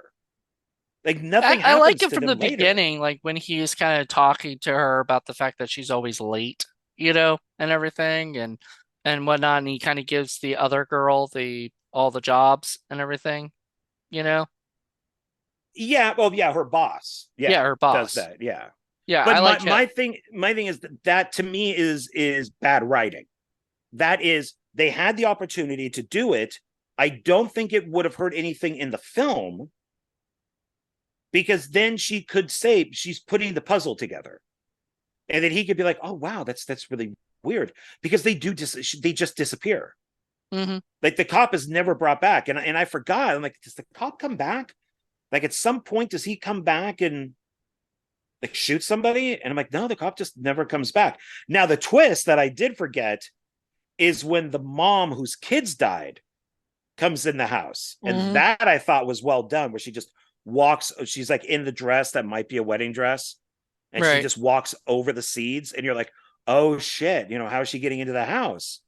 Like nothing I like happens it to from the them later. beginning, like when he's kind of talking to her about the fact that she's always late, and everything and whatnot, and he kind of gives the other girl the all the jobs and everything, you know? Yeah, well, yeah, her boss, Yeah, yeah, her does boss. that, yeah. Yeah, But I my like it. my thing is that to me is bad writing. That is, they had the opportunity to do it. I don't think it would have hurt anything in the film because then she could say she's putting the puzzle together, and then he could be like, "Oh wow, that's really weird," because they just disappear. Hmm. Like the cop is never brought back, and I forgot. I'm like, does the cop come back? Like at some point, does he come back and like shoot somebody? And I'm like, no, the cop just never comes back. Now the twist that I did forget is when the mom whose kids died comes in the house. And Hmm. that I thought was well done, where she just walks, she's like in the dress that might be a wedding dress, and she Right. just walks over the seeds, and you're like, oh shit, how is she getting into the house?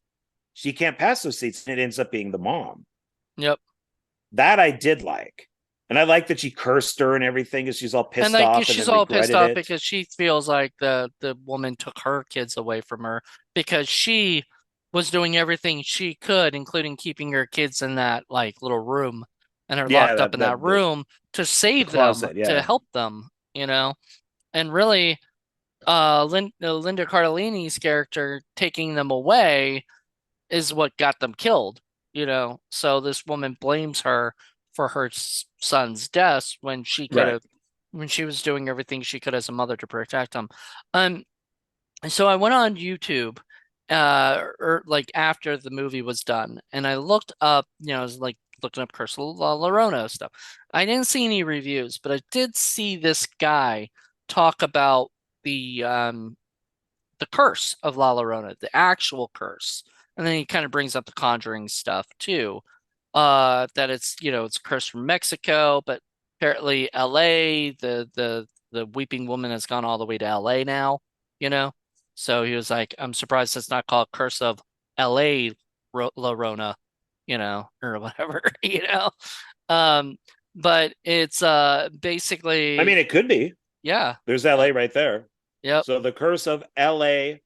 She can't pass those seats, and it ends up being the mom. Yep. That I did like. And I like that she cursed her and everything because she's all And pissed like off and she's then all pissed regretted off it. because she feels like the woman took her kids away from her because she was doing everything she could, including keeping her kids in that like little room and are Yeah, locked up that in that that room to the save them, closet, to yeah. help them, you know? And really, Linda Cardellini's character taking them away is what got them killed, you know? So this woman blames her for her son's death when she could Right. have when she was doing everything she could as a mother to protect him. Um, so I went on YouTube, or like after the movie was done, and I looked up, I was like looking up Curse of La Llorona stuff. I didn't see any reviews, but I did see this guy talk about the um the curse of La Llorona, the actual curse. And then he kind of brings up the Conjuring stuff too. That it's, it's cursed from Mexico, but apparently LA, the weeping woman has gone all the way to LA now, you know? So he was like, I'm surprised it's not called Curse of LA Llorona, or whatever, you know? Um, but it's I mean, basically, it could be. yeah, There's yeah, LA right there. yep, So the Curse of LA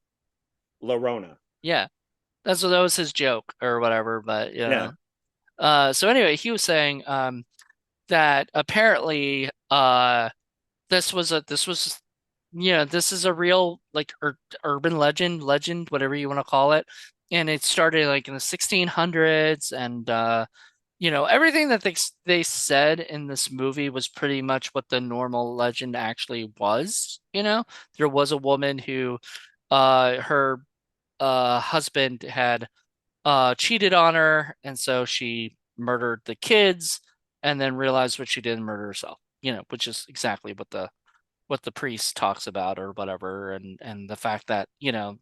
Llorona. yeah. That was his joke or whatever, but Yeah. so anyway, he was saying that apparently this was this is a real like urban legend, whatever you want to call it. And it started like in the 1600s, and everything that they said in this movie was pretty much what the normal legend actually was. There was a woman who her husband had cheated on her, and so she murdered the kids, and then realized what she did and murdered herself. Which is exactly what the priest talks about or whatever, and the fact that the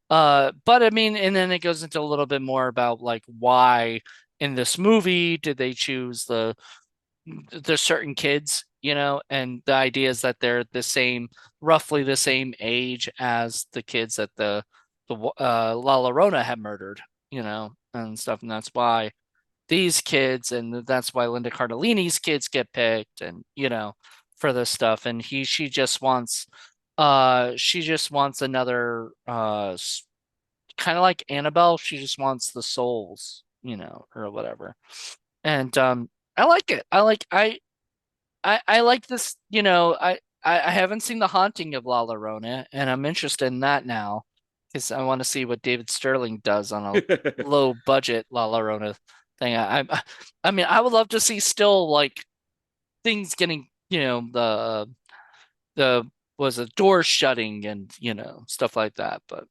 but I mean, and then it goes into a little bit more about like why in this movie did they choose the certain kids, and the idea is that they're roughly the same age as the kids that the La Llorona had murdered, and stuff, and that's why these kids, and that's why Linda Cardellini's kids get picked, and for this stuff, and she just wants another kind of like Annabelle, she just wants the souls, or whatever. And I like it. I like this, I haven't seen The Haunting of La Llorona, and I'm interested in that now because I want to see what David Sterling does on a low budget La Llorona thing. I mean, I would love to see still like things getting, the was a door shutting and stuff like that. But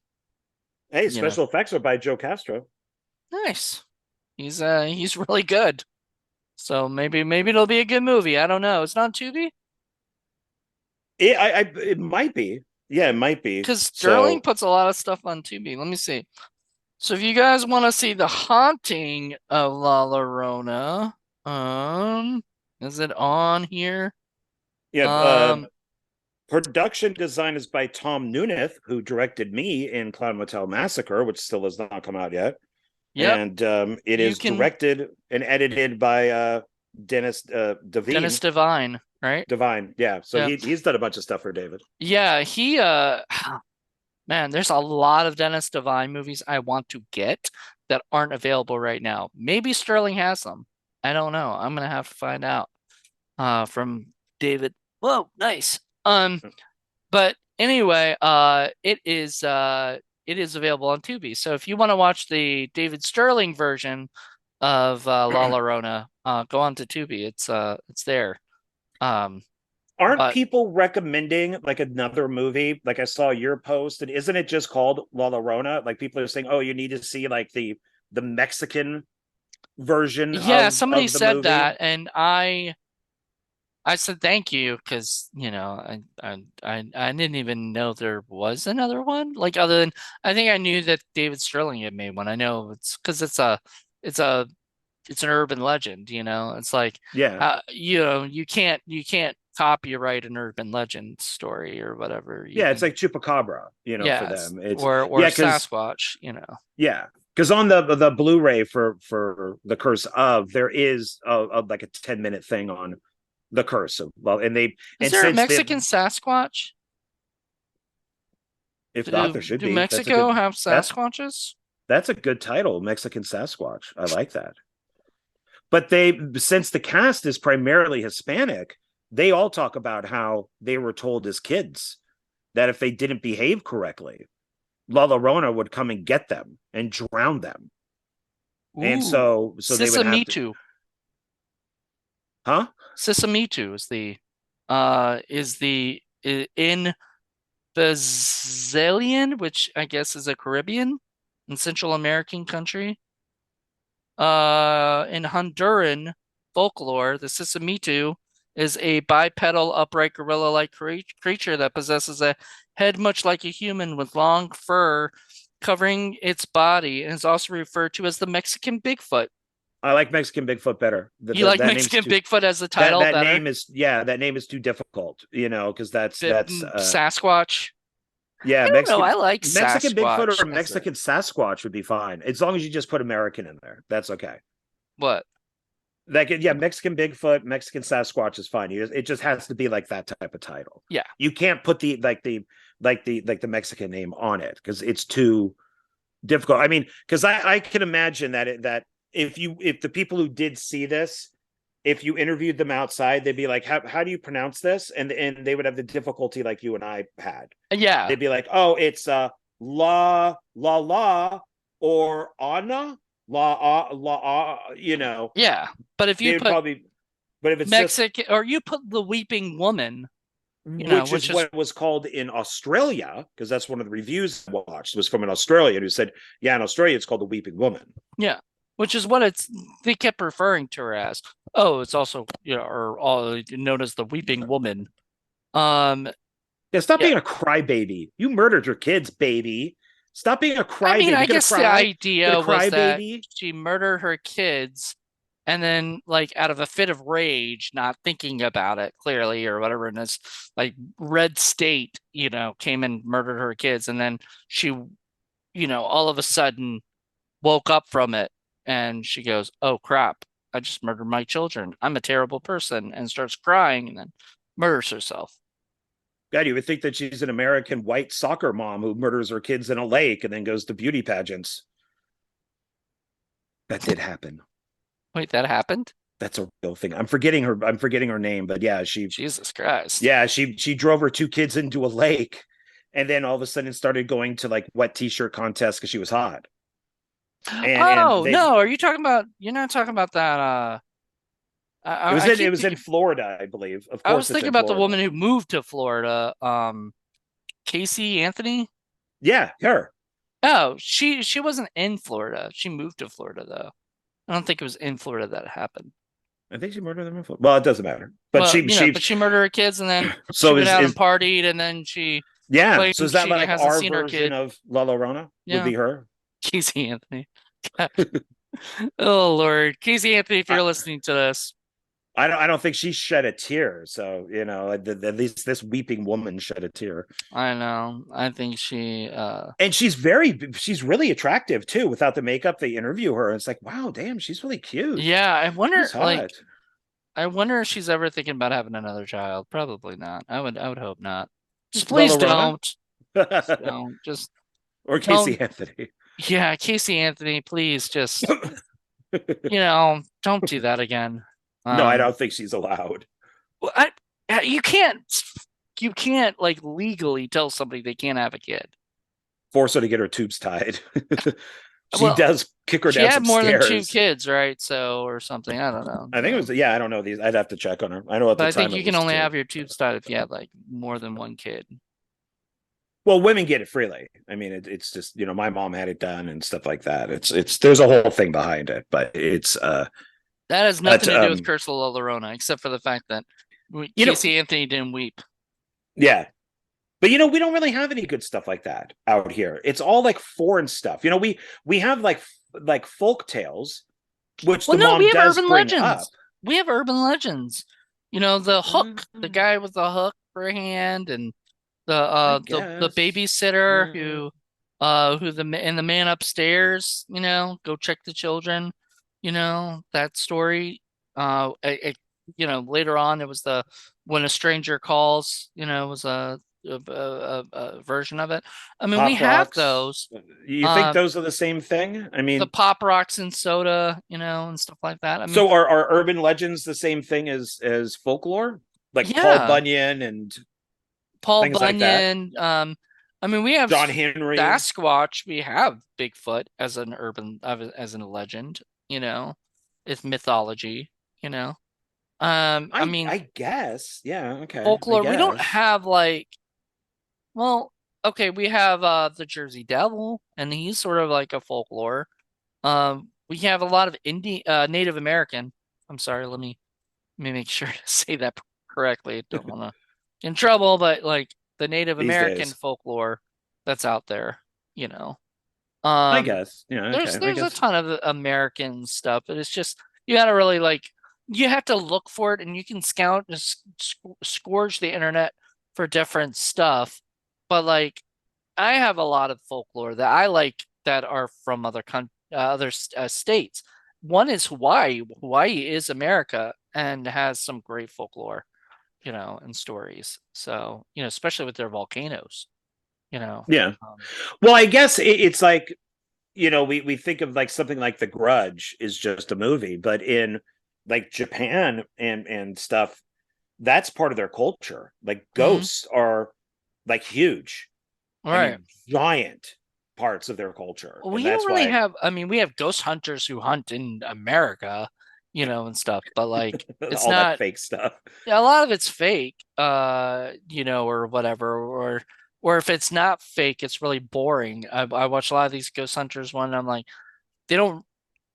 Hey, you know, special effects are by Joe Castro. nice. He's really good. So maybe it'll be a good movie. I don't know. It's not on Tubi It might be. Yeah, it might be. because Sterling So puts a lot of stuff on Tubi. Let me see. So if you guys want to see The Haunting of La Llorona, is it on here? yeah, Um, production design is by Tom Nunez, who directed me in Clown Motel Massacre, which still has not come out yet. yep. And it You is can directed and edited by Dennis Dennis Devine. Devine, right? Divine, yeah. So Yeah. he's done a bunch of stuff for David. Yeah, he man, there's a lot of Dennis Devine movies I want to get that aren't available right now. Maybe Sterling has them. I don't know. I'm gonna have to find out from David. Whoa, nice. But anyway, it is available on Tubi. So if you want to watch the David Sterling version of La Llorona, go on to Tubi. It's there. Um, Aren't but people recommending like another movie? Like I saw your post, and isn't it just called La Llorona? Like people are saying, "Oh, you need to see like the Mexican version yeah, somebody of the said movie." that, and I said thank you because I didn't even know there was another one. Like other than I think I knew that David Sterling had made one. I know it's because it's a it's an urban legend. It's like Yeah, you can't copyright an urban legend story or whatever. You yeah, it's can like Chupacabra, for yes, them. It's or yeah, because Sasquatch. yeah, because on the Blu-ray for the Curse of there is like a 10-minute thing on the Curse of well, Is and there a since they Mexican Sasquatch? if not, Do there should do be. That's a Mexico good have that's Sasquatches? that's a good title, Mexican Sasquatch. I like that. But since the cast is primarily Hispanic, they all talk about how they were told as kids that if they didn't behave correctly, La Llorona would come and get them and drown them. And Ooh, so they would have to, Sisamitu. huh? Sisamitu is in Brazilian, which I guess is a Caribbean and Central American country. In Honduran folklore, the Sisamitu is a bipedal, upright gorilla-like creature that possesses a head much like a human with long fur covering its body and is also referred to as the Mexican Bigfoot. I like Mexican Bigfoot better. You like That name's Mexican too Bigfoot as the that title that better? name is yeah, that name is too difficult, because that's Sasquatch. yeah, I don't know. I Mexican like Mexican Bigfoot Sasquatch or as a Mexican Sasquatch would be fine. As long as you just put American in there. That's okay. what? Like yeah, Mexican Bigfoot, Mexican Sasquatch is fine. It just has to be like that type of title. Yeah. You can't put the Mexican name on it because it's too difficult. I mean, because I can imagine that if the people who did see this, if you interviewed them outside, they'd be like, how do you pronounce this? And they would have the difficulty like you and I had. Yeah. They'd be like, oh, it's la or Anna la, Yeah. But if you they would put probably, but if it's just, Mexican or you put the Weeping Woman, which is which is what it was called in Australia, because that's one of the reviews I watched was from an Australian who said, yeah, in Australia it's called the Weeping Woman. yeah, which is what they kept referring to her as. Oh, it's also, or all known as the Weeping Woman. Um, Yeah, stop yeah. being a crybaby. You murdered your kids, baby. Stop being a I mean, crybaby. I You're gonna guess the cry. You're idea gonna was cry, that baby. she murdered her kids and then like out of a fit of rage, not thinking about it clearly or whatever, in this like red state, came and murdered her kids, and then she, all of a sudden woke up from it and she goes, "Oh crap, I just murdered my children. I'm a terrible person," and starts crying and then murders herself. God, you would think that she's an American white soccer mom who murders her kids in a lake and then goes to beauty pageants. That did happen. Wait, that happened? That's a real thing. I'm forgetting her name, but yeah, Jesus Christ. she drove her two kids into a lake, and then all of a sudden started going to like wet t-shirt contests because she was hot. And Oh, they no, you're not talking about that it was I in it keep was in Florida, I believe. Of I was course, it's thinking in about the Florida. woman who moved to Florida, Casey Anthony. Yeah, her. Oh, she wasn't in Florida. She moved to Florida though. I don't think it was in Florida that happened. I think she murdered them in Florida. Well, it doesn't matter. But Well, she but she murdered her kids and then she so went out and is partied and then she yeah. So claimed is that she like hasn't our seen her version kid. of La Llorona? Would Yeah, be her. Casey Anthony. Oh Lord, Casey Anthony, if I, you're listening to this, I don't think she shed a tear. So at least this weeping woman shed a tear. I know. I think she. And she's really attractive too. Without the makeup, they interview her, and it's like, wow, damn, she's really cute. Yeah, I wonder. She's hot. I wonder if she's ever thinking about having another child. Probably not. I would hope not. Just La please Llorona don't. Just don't. Just or Casey don't. Anthony. Yeah, Casey Anthony, please just, don't do that again. No, I Um, don't think she's allowed. well, you can't like legally tell somebody they can't have a kid. Force her to get her tubes tied. She Well, does kick her she down had some more than two stairs. kids, right? So, or something. I don't know. I think it So, was yeah. I don't know these. I'd have to check on her. I know at but the I think time you it can was only two. have your tubes tied if you have like more than one kid. Well, women get it freely. I mean, it's just my mom had it done and stuff like that. It's there's a whole thing behind it, but That has but nothing to do with Curse of La Llorona, except for the fact that you know Casey Anthony didn't weep. yeah. But we don't really have any good stuff like that out here. It's all like foreign stuff. We have like folk tales, which Well, the no, we mom have does urban bring up. legends. We have urban legends. The hook, the guy with the hook for a hand, and I the guess. babysitter who the man upstairs, go check the children, that story. Later on it was the when a stranger calls, was a version of it. I mean, we Pop have rocks. those. You think Um, those are the same thing? I the mean, pop rocks and soda, and stuff like that. I mean, so are urban legends the same thing as folklore? Like Paul yeah, Bunyan and Paul things like that? Bunyan. I mean, we have John Henry. Sasquatch. We have Bigfoot as an as a legend. It's mythology. You know. I mean, I guess. Yeah, okay. I folklore. We don't guess. have like, well, okay, we have the Jersey Devil, and he's sort of like a folklore. We have a lot of Native American. I'm sorry, let me make sure to say that correctly. I don't want to get in trouble, but like the Native These American days. folklore that's out there, you know. I Um, guess. Yeah, there's okay. I there's a guess. ton of American stuff, but it's just you gotta really like you have to look for it, and you can scout and scourge the internet for different stuff. But like, I have a lot of folklore that I like that are from other states. One is Hawaii. Hawaii is America and has some great folklore, and stories. So, especially with their volcanoes, you know. Yeah. Um, Well, I guess it's like, we think of like something like The Grudge is just a movie, but in like Japan and stuff, that's part of their culture. Like mhm. ghosts are like huge. All I right. mean, giant parts of their culture. And We don't that's really why have, I mean, we have ghost hunters who hunt in America, and stuff, but like it's all that not fake stuff. a lot of it's fake, or whatever, or if it's not fake, it's really boring. I watch a lot of these ghost hunters one, and I'm like, they don't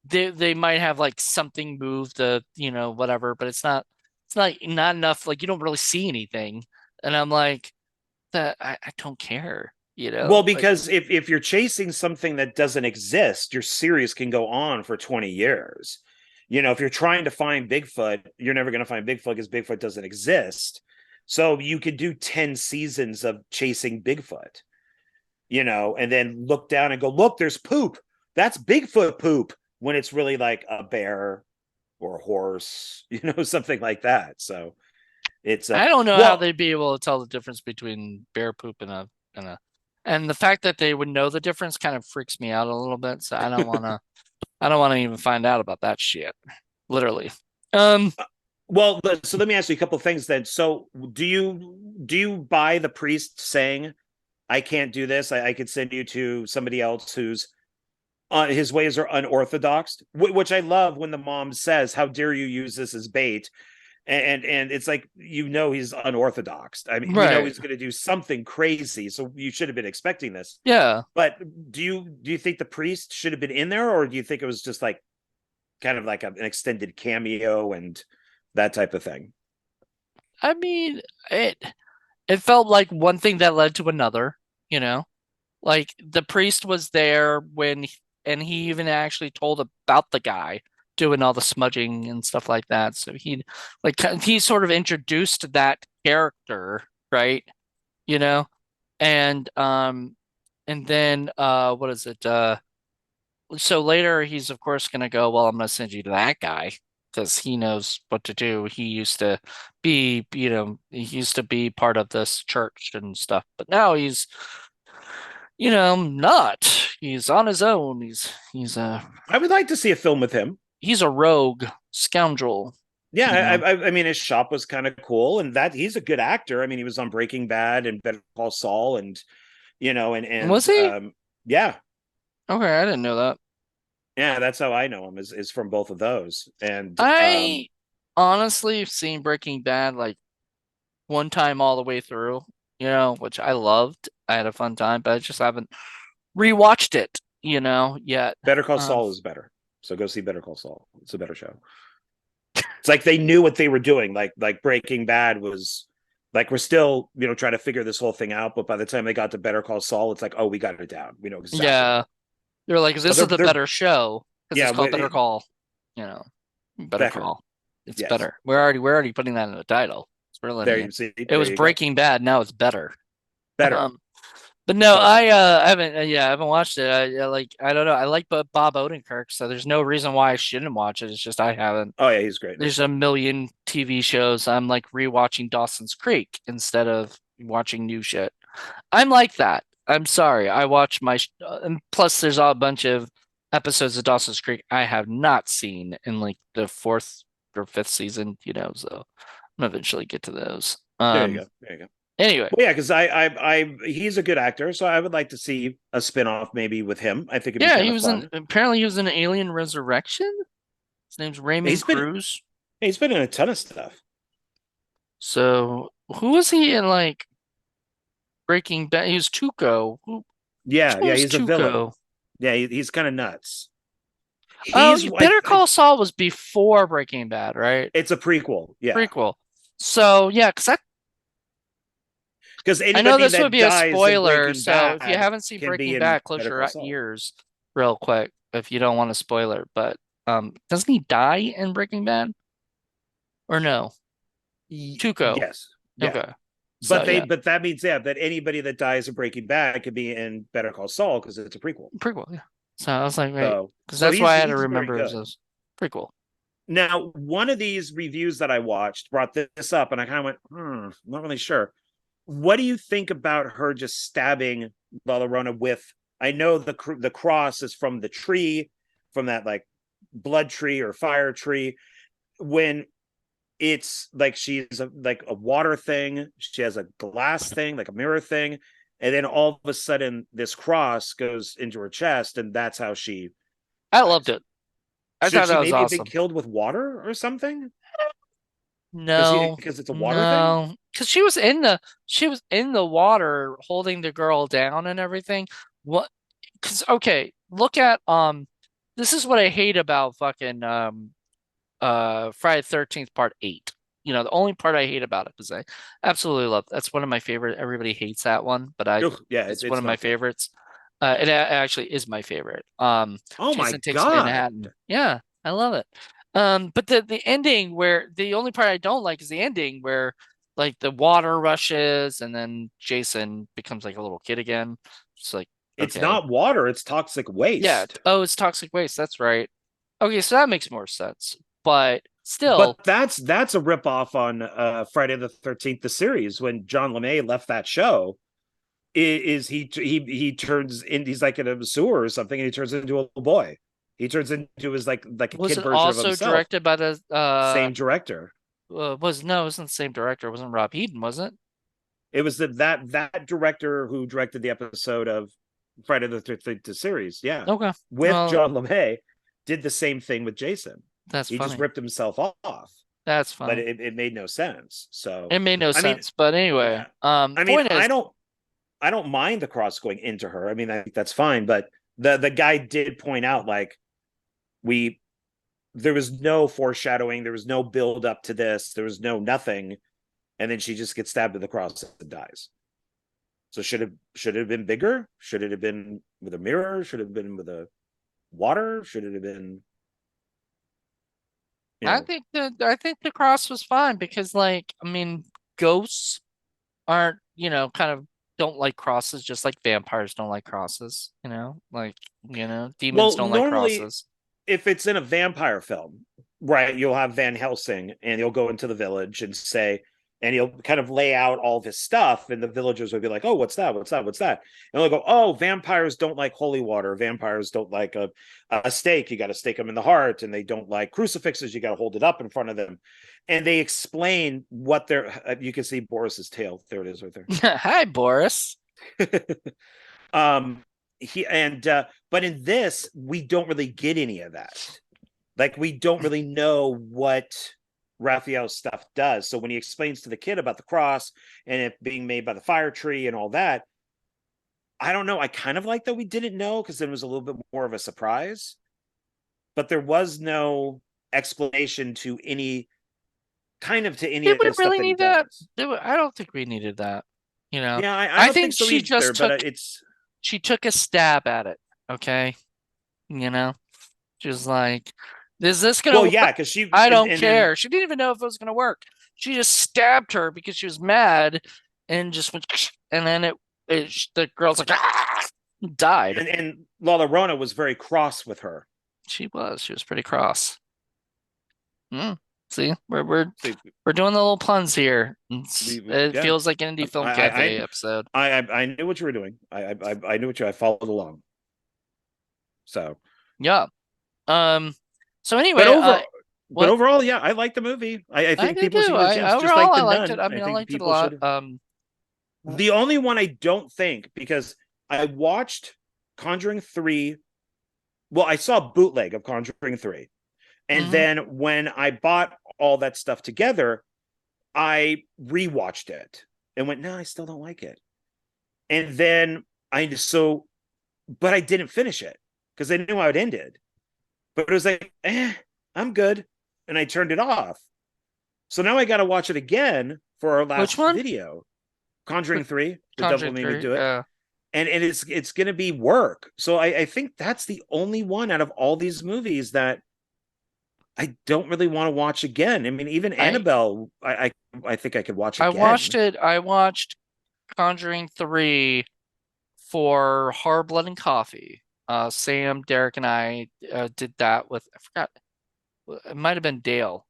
they might have like something move the, whatever, but it's not enough, like you don't really see anything. And I'm like, that I don't care, Well, like because if you're chasing something that doesn't exist, your series can go on for 20 years. If you're trying to find Bigfoot, you're never going to find Bigfoot because Bigfoot doesn't exist. So you could do 10 seasons of chasing Bigfoot, and then look down and go, look, there's poop. That's Bigfoot poop, when it's really like a bear or a horse, something like that. So it's I don't know how well, they'd be able to tell the difference between bear poop and the fact that they would know the difference kind of freaks me out a little bit. So I don't want to even find out about that shit. Literally. Um, so let me ask you a couple of things then. So do you buy the priest saying, I can't do this, I could send you to somebody else who's his ways are unorthodox, which I love when the mom says, how dare you use this as bait? And it's like, he's unorthodox. I mean, right. he's going to do something crazy, so you should have been expecting this. Yeah. But do you think the priest should have been in there, or do you think it was just like kind of like an extended cameo and that type of thing? I mean, it felt like one thing that led to another, you know? Like the priest was there and he even actually told about the guy doing all the smudging and stuff like that. So he sort of introduced that character, right? You know? And and then what is it? So later he's of course gonna go, well, I'm gonna send you to that guy because he knows what to do. He used to be part of this church and stuff, but now not. He's on his own. I would like to see a film with him. He's a rogue scoundrel, Yeah, you know. I mean, his shop was kind of cool, and that he's a good actor. I mean, he was on Breaking Bad and Better Call Saul, and Was he? yeah, Okay, I didn't know that. yeah, that's how I know him, is from both of those. And I honestly have seen Breaking Bad like one time all the way through, which I loved. I had a fun time, but I just haven't rewatched it, yet. Better Call Um, Saul is better. So go see Better Call Saul. It's a better show. It's like they knew what they were doing. Like Breaking Bad was like, we're still, trying to figure this whole thing out. But by the time they got to Better Call Saul, it's like, oh, we got it down. We know exactly what. yeah, they're like, So this is the they're better show because yeah, it's called Better Call, you know, Better better. Call. It's Yes. better. We're already putting that in the title. We're There letting you it. see. It There was you go. Breaking Bad. Now it's better. Better. Um, but no, But I haven't. Yeah, I haven't watched it. I don't know. I like Bob Odenkirk, so there's no reason why I shouldn't watch it. It's just I haven't. oh yeah, he's great in it. There's a million TV shows. I'm like rewatching Dawson's Creek instead of watching new shit. I'm like that. I'm sorry. I watch and plus there's a bunch of episodes of Dawson's Creek I have not seen in like the fourth or fifth season, so I'm eventually get to those. There you go. There you go. Anyway, Well, yeah, because he's a good actor, so I would like to see a spinoff maybe with him. I think it'd be yeah, kind of fun. apparently he was in Alien Resurrection. His name's Raymond He's been Cruz. he's been in a ton of stuff. So who was he in like Breaking Bad? He was Tuco. Which Yeah, one yeah, was he's a villain. Tuco? Yeah, he's kind of nuts. Oh, He's Better Call Saul was before Breaking Bad, right? it's a prequel. Yeah. Prequel. So yeah, because Because I know anybody this would that be a dies in spoiler, Breaking so if you Bad haven't seen can be Breaking in Bad, close Better your Call Saul. ears real quick if you don't want a spoiler. But doesn't he die in Breaking Bad or no? Tuco. Yes, yeah. Okay. So yeah, But that means that anybody that dies in Breaking Bad could be in Better Call Saul because it's a prequel. prequel. Yeah. So I was like, right, So because that's why I had to he's very remember it good. was a prequel. Now, one of these reviews that I watched brought this up, and I kind of went, I'm not really sure. What do you think about her just stabbing La Llorona with? I know the cross is from the tree, from that like blood tree or fire tree. When it's like she's like a water thing, she has a glass thing, like a mirror thing, and then all of a sudden this cross goes into her chest, and that's how she I loved dies. it. I Should thought she that was maybe have been awesome. killed with water or something? No, Because it's a water thing. no, because she was in the water holding the girl down and everything. What? Because okay, look at this is what I hate about fucking Friday the 13th Part 8. You know, the only part I hate about it because I absolutely love that's one of my favorite. Everybody hates that one, but I Ugh, yeah, it's one it's of my not good. favorites. Actually is my favorite. Oh my Jason Takes god. Manhattan. Yeah, I love it. But the ending where the only part I don't like is the ending where like the water rushes and then Jason becomes like a little kid again. It's like, It's okay. not water, it's toxic Yeah. waste. Oh, it's toxic waste. That's right. Okay, so that makes more sense. But But still, that's a ripoff on Friday the 13th, the series, when John LeMay left that show. Is he turns in, he's like in a sewer or something, and he turns into a little boy. He turns into his like a was kid it version of also himself. directed by the Same director. was no, it wasn't the same director. It wasn't Rob Eden, was it? It was that director who directed the episode of Friday the 13th the series. Yeah, Okay. with Well, John LeMay, did the same thing with Jason. that's He just funny. ripped himself off, That's but funny. it made no sense. So, It made no I mean, sense. But anyway, yeah, I mean, point is, I don't mind the cross going into her. I mean, I think that's fine. But the guy did point out like we there was no foreshadowing, there was no build up to this, there was no nothing, and then she just gets stabbed with the cross and dies. So should it have been bigger? Should it have been with a mirror? Should it have been with a water? Should it have been, you know? I think the cross was fine because like I mean ghosts aren't, you know, kind of don't like crosses just like vampires don't like crosses, you know? Like, you know, demons Well, don't like normally crosses. if it's in a vampire film, right, you'll have Van Helsing and he'll go into the village and say, and he'll kind of lay out all of his stuff, and the villagers will be like, "Oh, what's that? What's that? What's that?" And they'll go, "Oh, vampires don't like holy water. Vampires don't like a stake. You got to stake them in the heart, and they don't like crucifixes. You got to hold it up in front of them." And they explain what they're. You can see Boris's tail. There it is, right Hi, Boris. there. He and but in this, we don't really get any of that. Like we don't really know what Raphael's stuff does. So when he explains to the kid about the cross and it being made by the fire tree and all that, I don't know. I kind of like that we didn't know because it was a little bit more of a surprise. But there was no explanation to any to any Did of we the stuff really that he need that? does. I don't think we needed that. You know, Yeah, I I don't think think so either. But it's she took a stab at it. Okay. You know, she was like, is this gonna well, yeah, work? because she I don't and then care. She didn't even know if it was gonna work. She just stabbed her because she was mad and just went, and then the girl's like, ah, died. and La Llorona was very cross with her. She was pretty cross. Hmm. See, So we're doing the little puns here. It yeah, feels like an indie film I cafe I episode. I knew what you were doing. I knew what you. I followed along. So, Yeah. Um. So but anyway, over, but what overall, yeah, I like the movie. I I think did people should too. give it a I chance, just overall like I the liked it. Nun. I I mean, I think liked it a people lot. should. The only one I don't think, because I watched Conjuring 3. Well, I saw a bootleg of Conjuring 3. And Mhm. then when I bought all that stuff together, I rewatched it and went, no, I still don't like it. And then but I didn't finish it because I knew how it ended. But it was like, I'm good. And I turned it off. So now I got to watch it again for our Which last one? video. Conjuring 3, The Devil Conjuring Made Me 3. Do It. And it's going to be work. So I think that's the only one out of all these movies that I don't really want to watch again. I mean, even I Annabelle, I think I could watch I watched again. it. I watched Conjuring 3 for Hard Blood and Coffee. Sam, Derek, and I did that with, I forgot, it might have been Dale,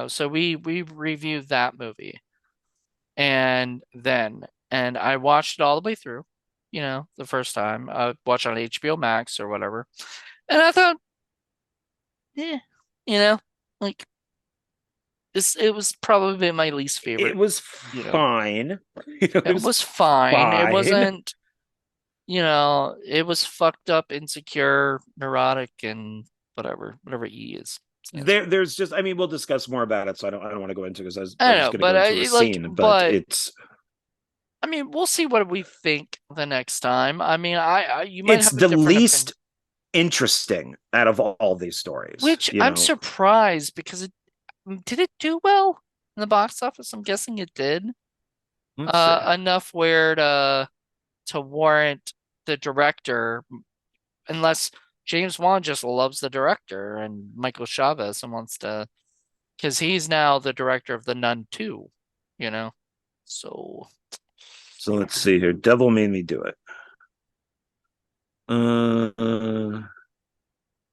so we reviewed that movie. And I watched it all the way through, the first time. I watched it on HBO Max or whatever. And I thought, yeah, you know, like it was probably my least It favorite, was you know. fine. It It was was fine. It fine. wasn't, it was fucked up, insecure, neurotic, and whatever E is stands for. There's just, I mean, we'll discuss more about it, so I don't want to go into because I I don't was know, going to but go into a scene, but but it's I mean, we'll see what we think the next time. I mean, you might it's have a the different opinion, least interesting out of all these stories, which I'm surprised because did it do well in the box office? I'm guessing it did. Let's see. Enough where to warrant the director, unless James Wan just loves the director and Michael Chavez and wants to, because he's now the director of The Nun 2, you know? So, So let's see here. Devil Made Me Do It.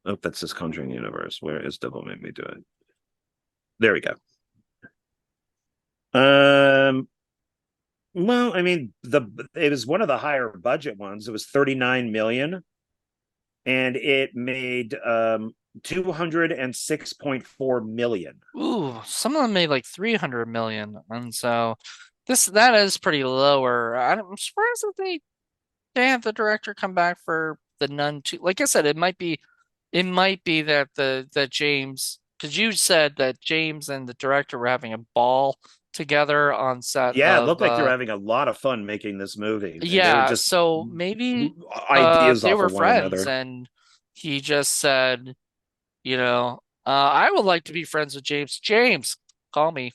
Oh, that's this Conjuring Universe. Where is Devil Made Me Do It? There we go. Um, well, I mean, it was one of the higher budget ones. It was 39 million, and it made 206.4 million. ooh, some of them made like 300 million. And so that is pretty lower. I'm surprised that they have the director come back for The Nun 2. Like I said, it might be that that James, because you said that James and the director were having a ball together on set Yeah, it of looked like they were having a lot of fun making this movie. They were yeah, just so maybe ideas they off were of one friends another. and he just said, I would like to be friends with James. James, call me.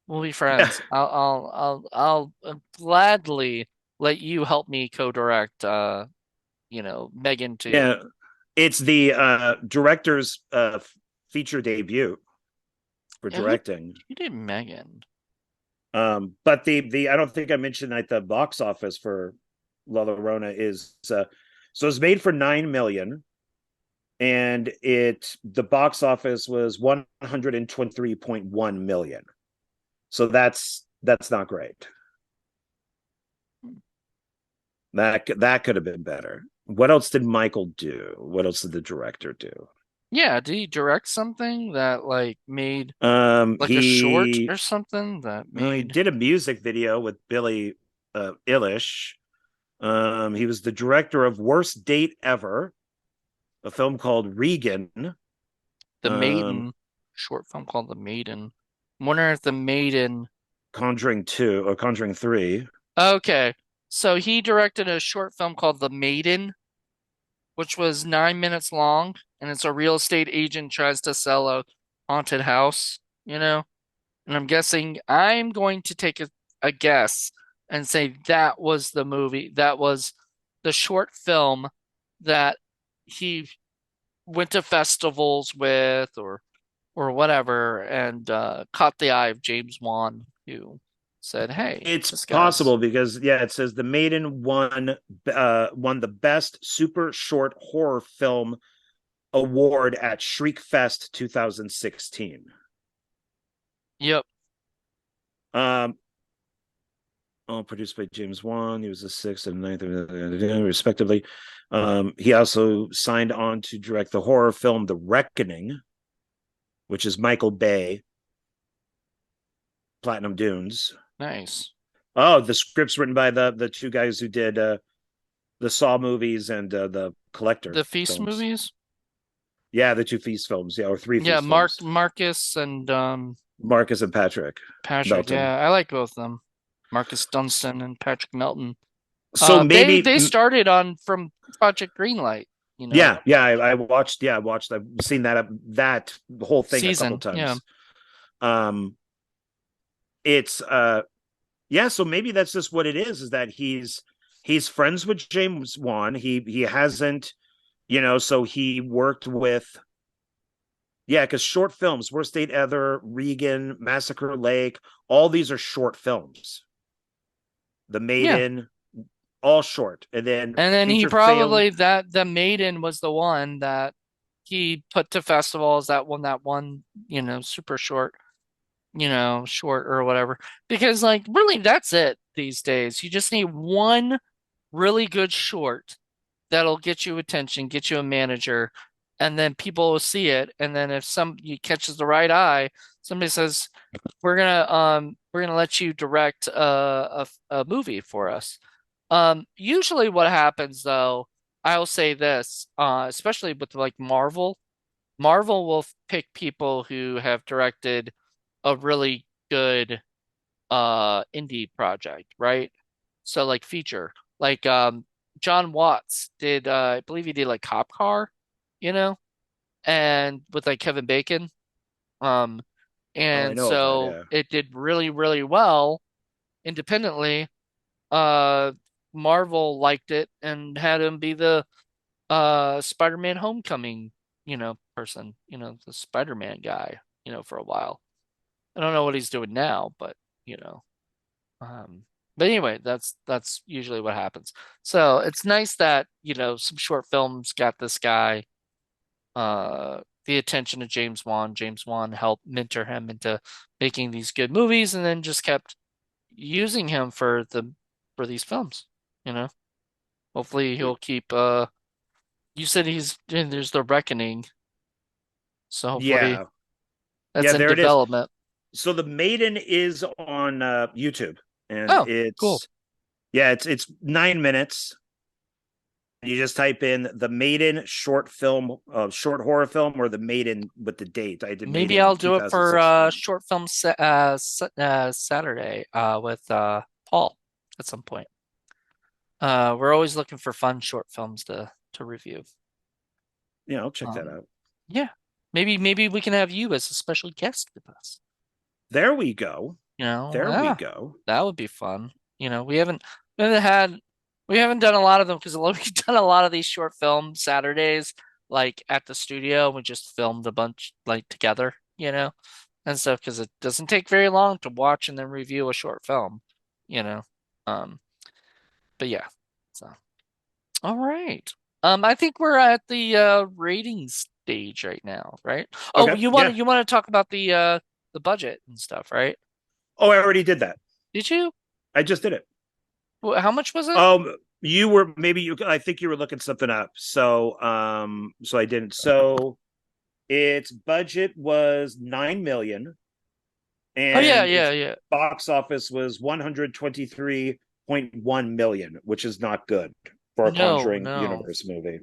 We'll be Yeah, friends. I'll gladly let you help me co-direct Megan too. yeah. It's the director's feature debut for Yeah, who directing. did Megan? But the I don't think I mentioned that the box office for La Llorona is so it's made for 9 million, and the box office was 123.1 million. So that's not great. That could have been better. What else did Michael do? What else did the director do? Yeah, did he direct something that like made like a short He or something that well, he made did a music video with Billie Eilish. He was the director of Worst Date Ever, a film called Regan. The Um, Maiden short film called The Maiden? I'm wondering if The Maiden. Conjuring 2 or Conjuring 3. Okay, so he directed a short film called The Maiden, which was 9 minutes long, and it's a real estate agent tries to sell a haunted house, And I'm going to take a guess and say that was the movie, that was the short film that he went to festivals with or whatever and caught the eye of James Wan, who said, "Hey, It's this guy's possible because yeah, it says The Maiden won the best super short horror film award at Shriekfest 2016. yep, Um, all produced by James Wan. He was the sixth and ninth, respectively. He also signed on to direct the horror film The Reckoning, which is Michael Bay, Platinum Dunes. nice." Oh, the script's written by the two guys who did the Saw movies and the Collector The Feast films. movies? Yeah, the two Feast films. Yeah, or three Yeah, Feast films. Marcus and Marcus and Patrick Patrick. Belton. Yeah, I like both of them. Marcus Dunstan and Patrick Melton. So They maybe, started on from Project Greenlight, I watched. Yeah, I watched. I've seen that whole thing a couple season. Yeah. times. Um, it's Yeah, so maybe that's just what it is that he's friends with James Wan. He hasn't, so he worked with, yeah, because short films, Worst Date Ever, Regan, Massacre Lake, all these are short films. The Yeah. Maiden, all short. And then And then he feature film. probably that the Maiden was the one that he put to festivals that one, super short, short or whatever. Because like really that's it these days. You just need one really good short that'll get you attention, get you a manager, and then people will see it. And then if somebody catches the right eye, somebody says, we're gonna let you direct a movie for us. Usually what happens though, I'll say this, especially with like Marvel, Marvel will pick people who have directed a really good indie project, right? So like feature. Like John Watts did I believe he did like Cop Car, you know, and with like Kevin Bacon. Um Oh, I and know of that. so Yeah. it did really, really well independently. Uh Marvel liked it and had him be the Spider-Man Homecoming, person, the Spider-Man guy, for a while. I don't know what he's doing now, but you know. Um, but anyway, that's usually what happens. So it's nice that, some short films got this guy the attention of James Wan. James Wan helped mentor him into making these good movies and then just kept using him for these films, you know. Hopefully he'll keep you said there's The Reckoning, so hopefully Yeah. that's Yeah, in there it is. development. So the Maiden is on YouTube, and Oh, cool. it's 9 minutes. You just type in the Maiden short film, short horror film, or the Maiden with the date. I did Maybe Maiden I'll do it for 2016. short film Saturday with Paul at some point. We're always looking for fun short films to review. Yeah, I'll check that Um, out. yeah, maybe we can have you as a special guest with us. There we go. You know, There we yeah, go. that would be fun. We haven't had we haven't done a lot of them because we've done a lot of these short film Saturdays like at the studio. We just filmed a bunch like together, and stuff because it doesn't take very long to watch and then review a short film, you know. Um, but yeah, so all right. I think we're at the rating stage right now, right? Oh, Okay. you want to Yeah. you want to talk about the budget and stuff, right? Oh, I already did that. Did you? I just did it. How much was it? You were maybe you. I think you were looking something up. So I didn't. So its budget was 9 million, Oh yeah, and yeah, its yeah. box office was 123.1 million, which is not good for a No, Conjuring no. Universe movie.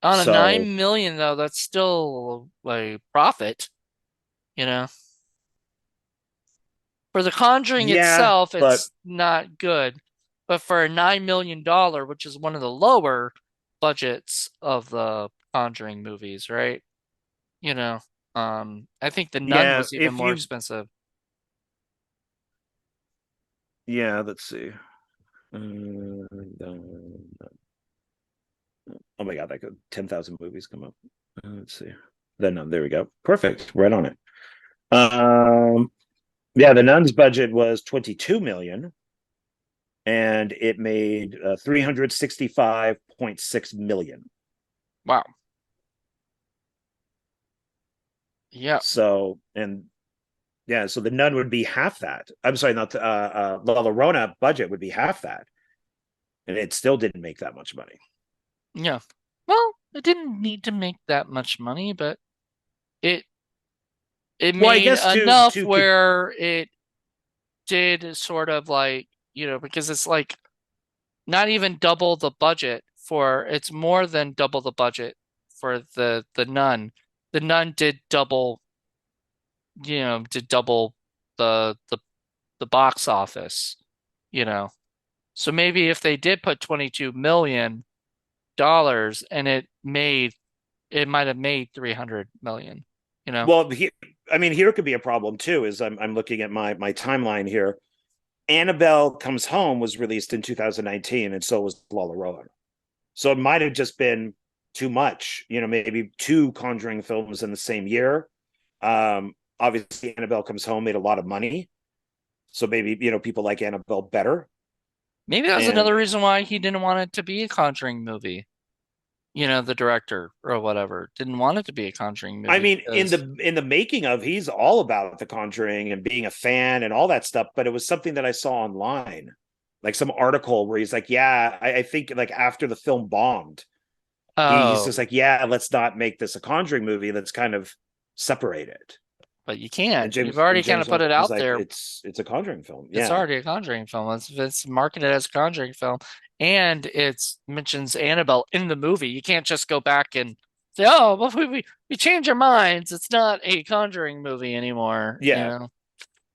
On a So 9 million though, that's still a profit, you know. For The Conjuring yeah, itself, but it's not good. But for a $9 million, which is one of the lower budgets of the Conjuring movies, right? You know, I think The Nun yeah, was even if more you expensive. yeah, let's see. Uh, oh my god, that could 10,000 movies come up. Let's see. Then there we go. Perfect. Right on it. Yeah, the Nun's budget was 22 million and it made 365.6 million. Wow. Yeah. So, and yeah, so the Nun would be half that. I'm sorry, not La Llorona budget would be half that, and it still didn't make that much money. Yeah. Well, it didn't need to make that much money, but it it Well, I made guess enough to could where it did sort of like, because it's like not even double the budget for it's more than double the budget for the Nun. The Nun did double the box office, you know. So maybe if they did put $22 million and it might have made 300 million, you know. well, I mean, here could be a problem too. Is I'm looking at my timeline here. Annabelle Comes Home was released in 2019, and so was La Llorona. So it might have just been too much, maybe two Conjuring films in the same year. Obviously, Annabelle Comes Home made a lot of money, so maybe people like Annabelle better. Maybe that was And another reason why he didn't want it to be a Conjuring movie. The director or whatever didn't want it to be a Conjuring I movie mean, in because, the making of, he's all about The Conjuring and being a fan and all that stuff. But it was something that I saw online, like some article where he's like, "Yeah, I think like after the film bombed, he's oh, just like, yeah, let's not make this a Conjuring movie. Let's kind of separate it." but you And can't. You've James already and kind of James put Wan it was out like, there. it's a Conjuring film. It's Yeah, already a Conjuring film. It's marketed as a Conjuring film, and it mentions Annabelle in the movie. You can't just go back and say, "Oh, well, we change our minds. It's not a Conjuring movie anymore." yeah,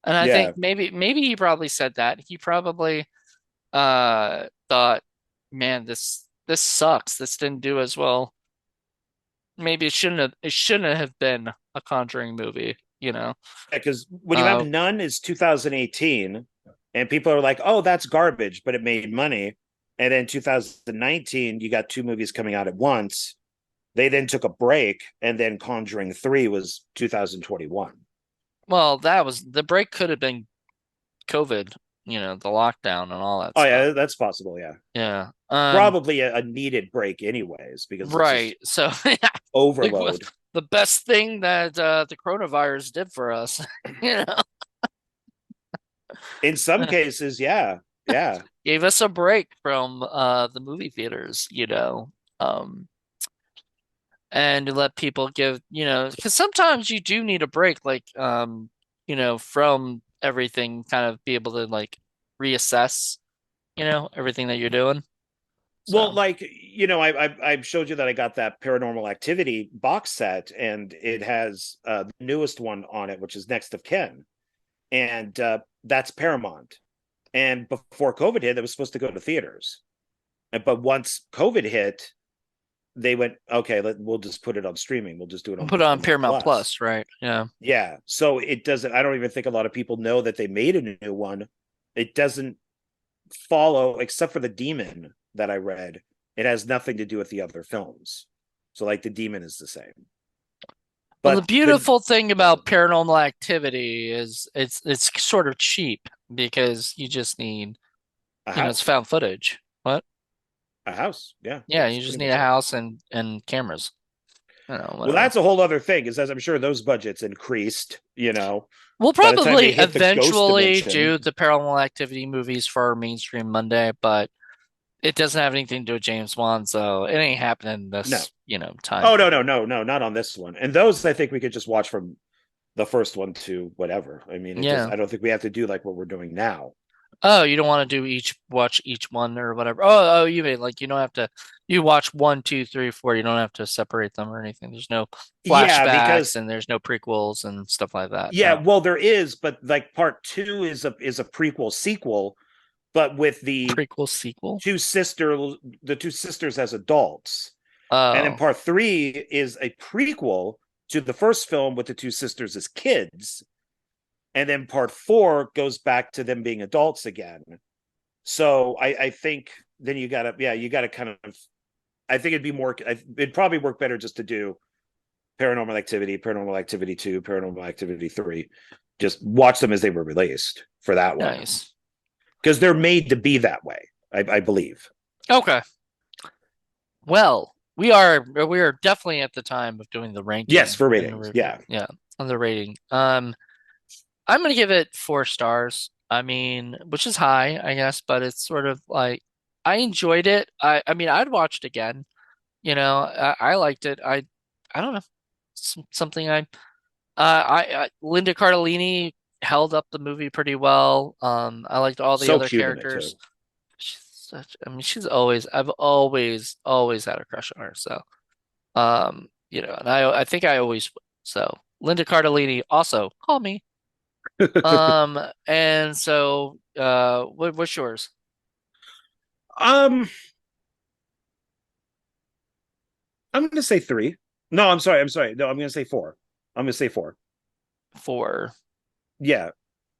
And I think yeah. maybe he probably said that. He probably thought, "Man, this sucks. This didn't do as well. Maybe it shouldn't have been a Conjuring movie." Because when you have Uh, Nun is 2018, and people are like, oh, that's garbage, but it made money. And then 2019, you got two movies coming out at once. They then took a break, and then Conjuring 3 was 2021. well, that was the break could have been COVID, the lockdown and all that Oh stuff. yeah, that's possible. Yeah, Yeah. probably a needed break anyways, because it's just Right. So yeah, the overload. the best thing that the coronavirus did for us, you know, In some cases, yeah, yeah. gave us a break from the movie theaters, and let people because sometimes you do need a break, like from everything, kind of be able to like reassess, everything that you're doing. Well, So, like I showed you that I got that Paranormal Activity box set, and it has the newest one on it, which is Next of Kin, and that's Paramount. And before COVID hit, it was supposed to go to theaters, but once COVID hit, they went, okay, we'll just put it on streaming. We'll just do it we'll on put it on Paramount Paramount Plus. Plus, right? Yeah. Yeah, so it doesn't. I don't even think a lot of people know that they made a new one. It doesn't follow, except for the Demon that I read. It has nothing to do with the other films. So like the Demon is the same. Well, the But the beautiful thing about Paranormal Activity is it's sort of cheap because you just need, a it's house, found footage. What? a house, yeah, Yeah, that's you just pretty need much a it. house and cameras. Well, Whatever. that's a whole other thing, is as I'm sure those budgets increased, We'll by the time probably they hit the ghost eventually do dimension. the Paranormal Activity movies for our mainstream Monday, but it doesn't have anything to do with James Wan, so it ain't happening No. this, time Oh no, no, period. no, no, not on this one. And those I think we could just watch from the first one to whatever. I mean, Yeah. I don't think we have to do like what we're doing now. Oh, you don't want to watch each one or whatever. Oh, you mean like you don't have to, you watch one, two, three, four. You don't have to separate them or anything. There's no Yeah, flashbacks because and there's no prequels and stuff like that. yeah, No, well there is, but like part 2 is a prequel sequel, but with prequel sequel. two sister the two sisters as adults. And then Oh, part 3 is a prequel to the first film with the two sisters as kids. And then part 4 goes back to them being adults again. So I think then you gotta kind of, I think it'd probably work better just to do Paranormal Activity, Paranormal Activity 2, Paranormal Activity 3. Just watch them as they were released for that one, nice. because they're made to be that way, I believe. Okay. Well, we are definitely at the time of doing the Yes, ranking for and the ratings. review. Yeah. Yeah, on the rating. I'm gonna give it 4 stars. I mean, which is high, I guess, but it's sort of like I enjoyed it. I mean, I'd watch it again. I liked it. I don't know. Something Linda Cardellini held up the movie pretty well. I liked all the So other cute in it characters. too. I mean, I've always had a crush on her. So, and I think I always would. So, Linda Cardellini also call me. And so, what's yours? um, I'm gonna say 3. No, I'm sorry. No, I'm gonna say 4. I'm gonna say 4. For Yeah.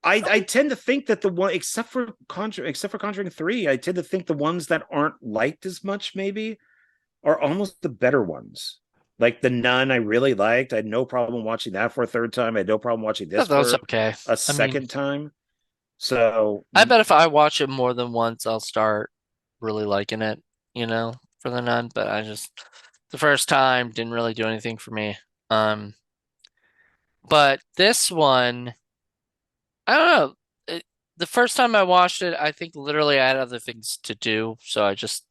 I tend to think that the one, except for Conjuring 3, I tend to think the ones that aren't liked as much maybe are almost the better ones. Like The Nun, I really liked. I had no problem watching that for a third time. I had no problem watching Yeah, this that was for okay. a I mean, second time. So I bet if I watch it more than once, I'll start really liking it, for the nun. But the first time didn't really do anything for me. Um, but this one, I don't know. The first time I watched it, I think literally I had other things to do, so it just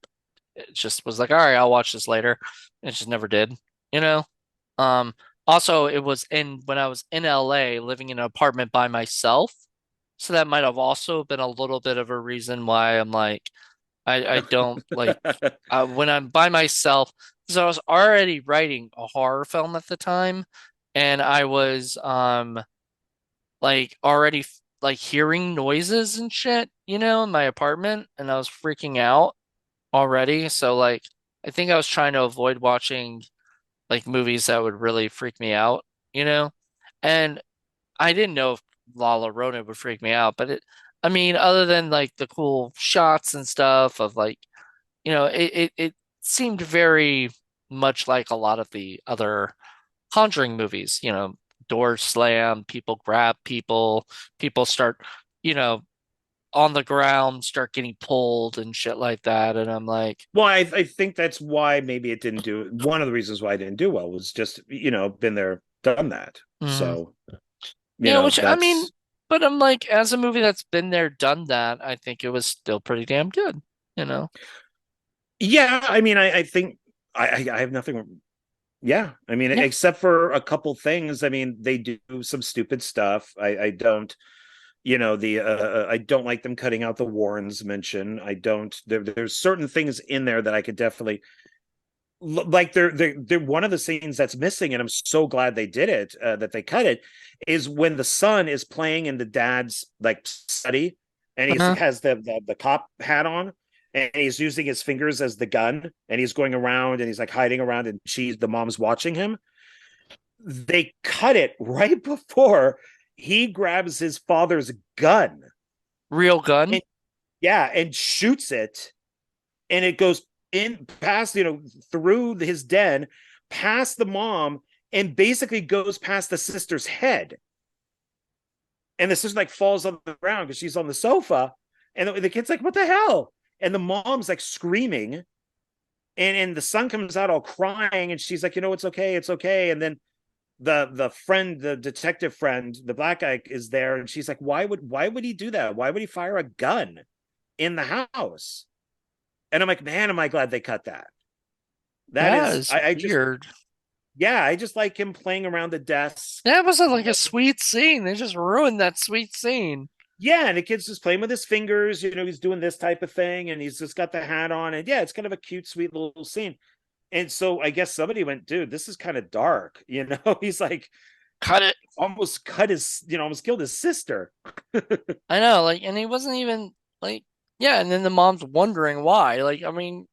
was like, all right, I'll watch this later. And it just never did, you know? Um, Also it was in when I was in LA living in an apartment by myself. So that might have also been a little bit of a reason why I'm like, I don't like when I'm by myself, because I was already writing a horror film at the time, and I was like already like hearing noises and shit, in my apartment, and I was freaking out already. So like I think I was trying to avoid watching like movies that would really freak me out, you know? And I didn't know if La Llorona would freak me out, but I mean, other than like the cool shots and stuff of like, it seemed very much like a lot of the other Conjuring movies, doors slam, people grab people, people start, you know, on the ground, start getting pulled and shit like that. And I'm like, well, I think that's why maybe it didn't do. One of the reasons why it didn't do well was just been there, done that. mm. So Which I mean, that's but I'm like, as a movie that's been there, done that, I think it was still pretty damn good, you know? yeah. I mean, I think I have nothing. Yeah, I mean, Yeah. except for a couple things. I mean, they do some stupid stuff. I don't, the I don't like them cutting out the Warrens mention. I don't. There's certain things in there that I could definitely like. They're one of the scenes that's missing, and I'm so glad they did it. That they cut it is when the son is playing in the dad's like study, and Uh-huh. has the cop hat on, and he's using his fingers as the gun, and he's going around and he's like hiding around, and the mom's watching him. They cut it right before he grabs his father's gun, Real gun. and yeah, and shoots it, and it goes in past, through his den, past the mom, and basically goes past the sister's head. And the sister like falls on the ground because she's on the sofa, and the kid's like, "What the hell?" And the mom's like screaming, and the son comes out all crying, and she's like, "It's okay, it's okay." And then the friend, the detective friend, the black guy is there, and she's like, why would he do that? Why would he fire a gun in the house? And I'm like, man, am I glad they cut that. That That is, is I just, weird. yeah, I just like him playing around the desk. That was like a sweet scene. They just ruined that sweet scene. Yeah, and the kid's just playing with his fingers, he's doing this type of thing, and he's just got the hat on, and yeah, it's kind of a cute, sweet little scene. And so I guess somebody went, dude, this is kind of dark, he's like Cut it. almost cut his, almost killed his sister. I know, like, and he wasn't even like, yeah, and then the mom's wondering why. Like, I mean,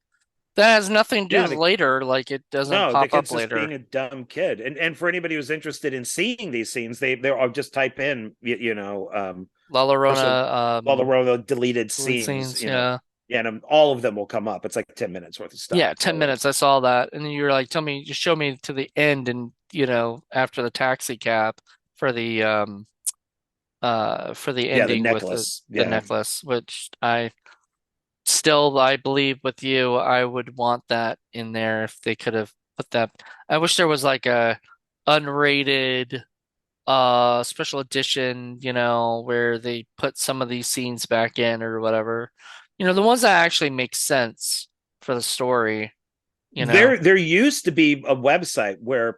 that has nothing to do Yeah, with later. Like, it doesn't no, the pop up kid's just later. being a dumb kid. And for anybody who's interested in seeing these scenes, they'll just type in, La Curse of Llorona, La Llorona deleted delete scenes, scenes, yeah. yeah, and all of them will come up. It's like 10 minutes worth of Yeah, stuff, 10 really. minutes. I saw that. And then you were like, tell me, just show me to the end and, after the taxi cab for the Yeah, the ending with the, necklace. the Yeah. necklace, which I believe with you, I would want that in there if they could have put that. I wish there was like a unrated special edition, where they put some of these scenes back in or whatever. The ones that actually make sense for the story, you know. There used to be a website where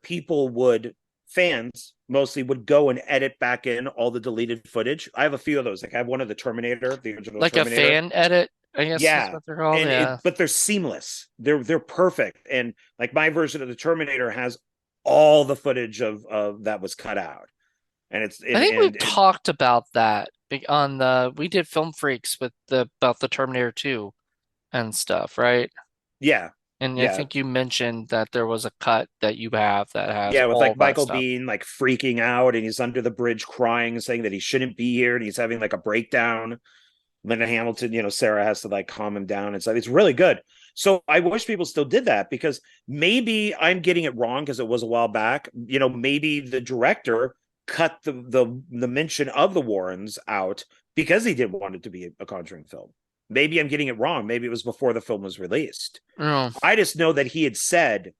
fans mostly would go and edit back in all the deleted footage. I have a few of those. Like I have one of the original Like a Terminator. fan edit, I guess is Yeah. what they're called. And Yeah. but they're seamless. They're perfect. And like my version of the Terminator has all the footage of that was cut out. And it's I think we've and talked about that we did Film Freaks with about the Terminator 2 and stuff, right? yeah. And I Yeah. think you mentioned that there was a cut that you have that has Yeah, with all like that Michael stuff. Bean like freaking out and he's under the bridge crying, saying that he shouldn't be here and he's having like a breakdown. Linda Hamilton, Sarah has to like calm him down and stuff. It's really good. So I wish people still did that because maybe I'm getting it wrong because it was a while back. Maybe the director cut the mention of the Warrens out because he didn't want it to be a Conjuring film. Maybe I'm getting it wrong. Maybe it was before the film was released. Oh. I just know that he had said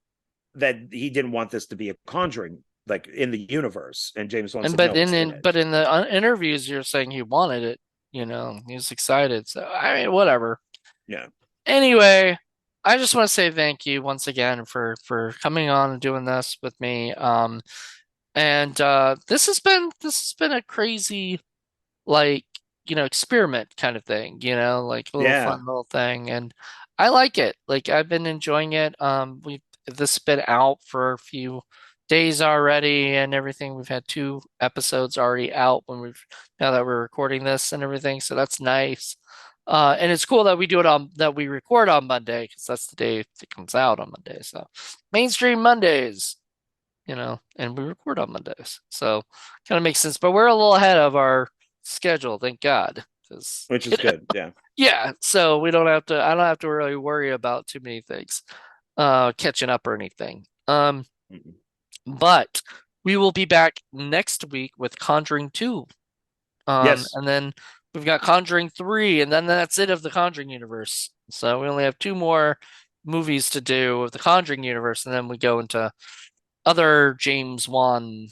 that he didn't want this to be a Conjuring like in the universe, and James Wan And said but no, in, it's in in it. but in the interviews, you're saying he wanted it. He was excited. So I mean, whatever. Yeah. Anyway, I just want to say thank you once again for coming on and doing this with me. And this has been a crazy like experiment kind of thing, like a little Yeah. fun little thing, and I like it. Like I've been enjoying it. We This has been out for a few days already and everything. We've had two episodes already out now that we're recording this and everything, so that's nice. And it's cool that we record on Monday because that's the day it comes out on Monday. So mainstream Mondays, and we record on Mondays. So kind of makes sense. But we're a little ahead of our schedule, thank God. Because Which is good. Yeah. yeah, so I don't have to really worry about too many things catching up or anything. Mhm. But we will be back next week with Conjuring 2. Yes. And then we've got Conjuring 3, and then that's it of the Conjuring universe. So we only have two more movies to do of the Conjuring universe, and then we go into other James Wan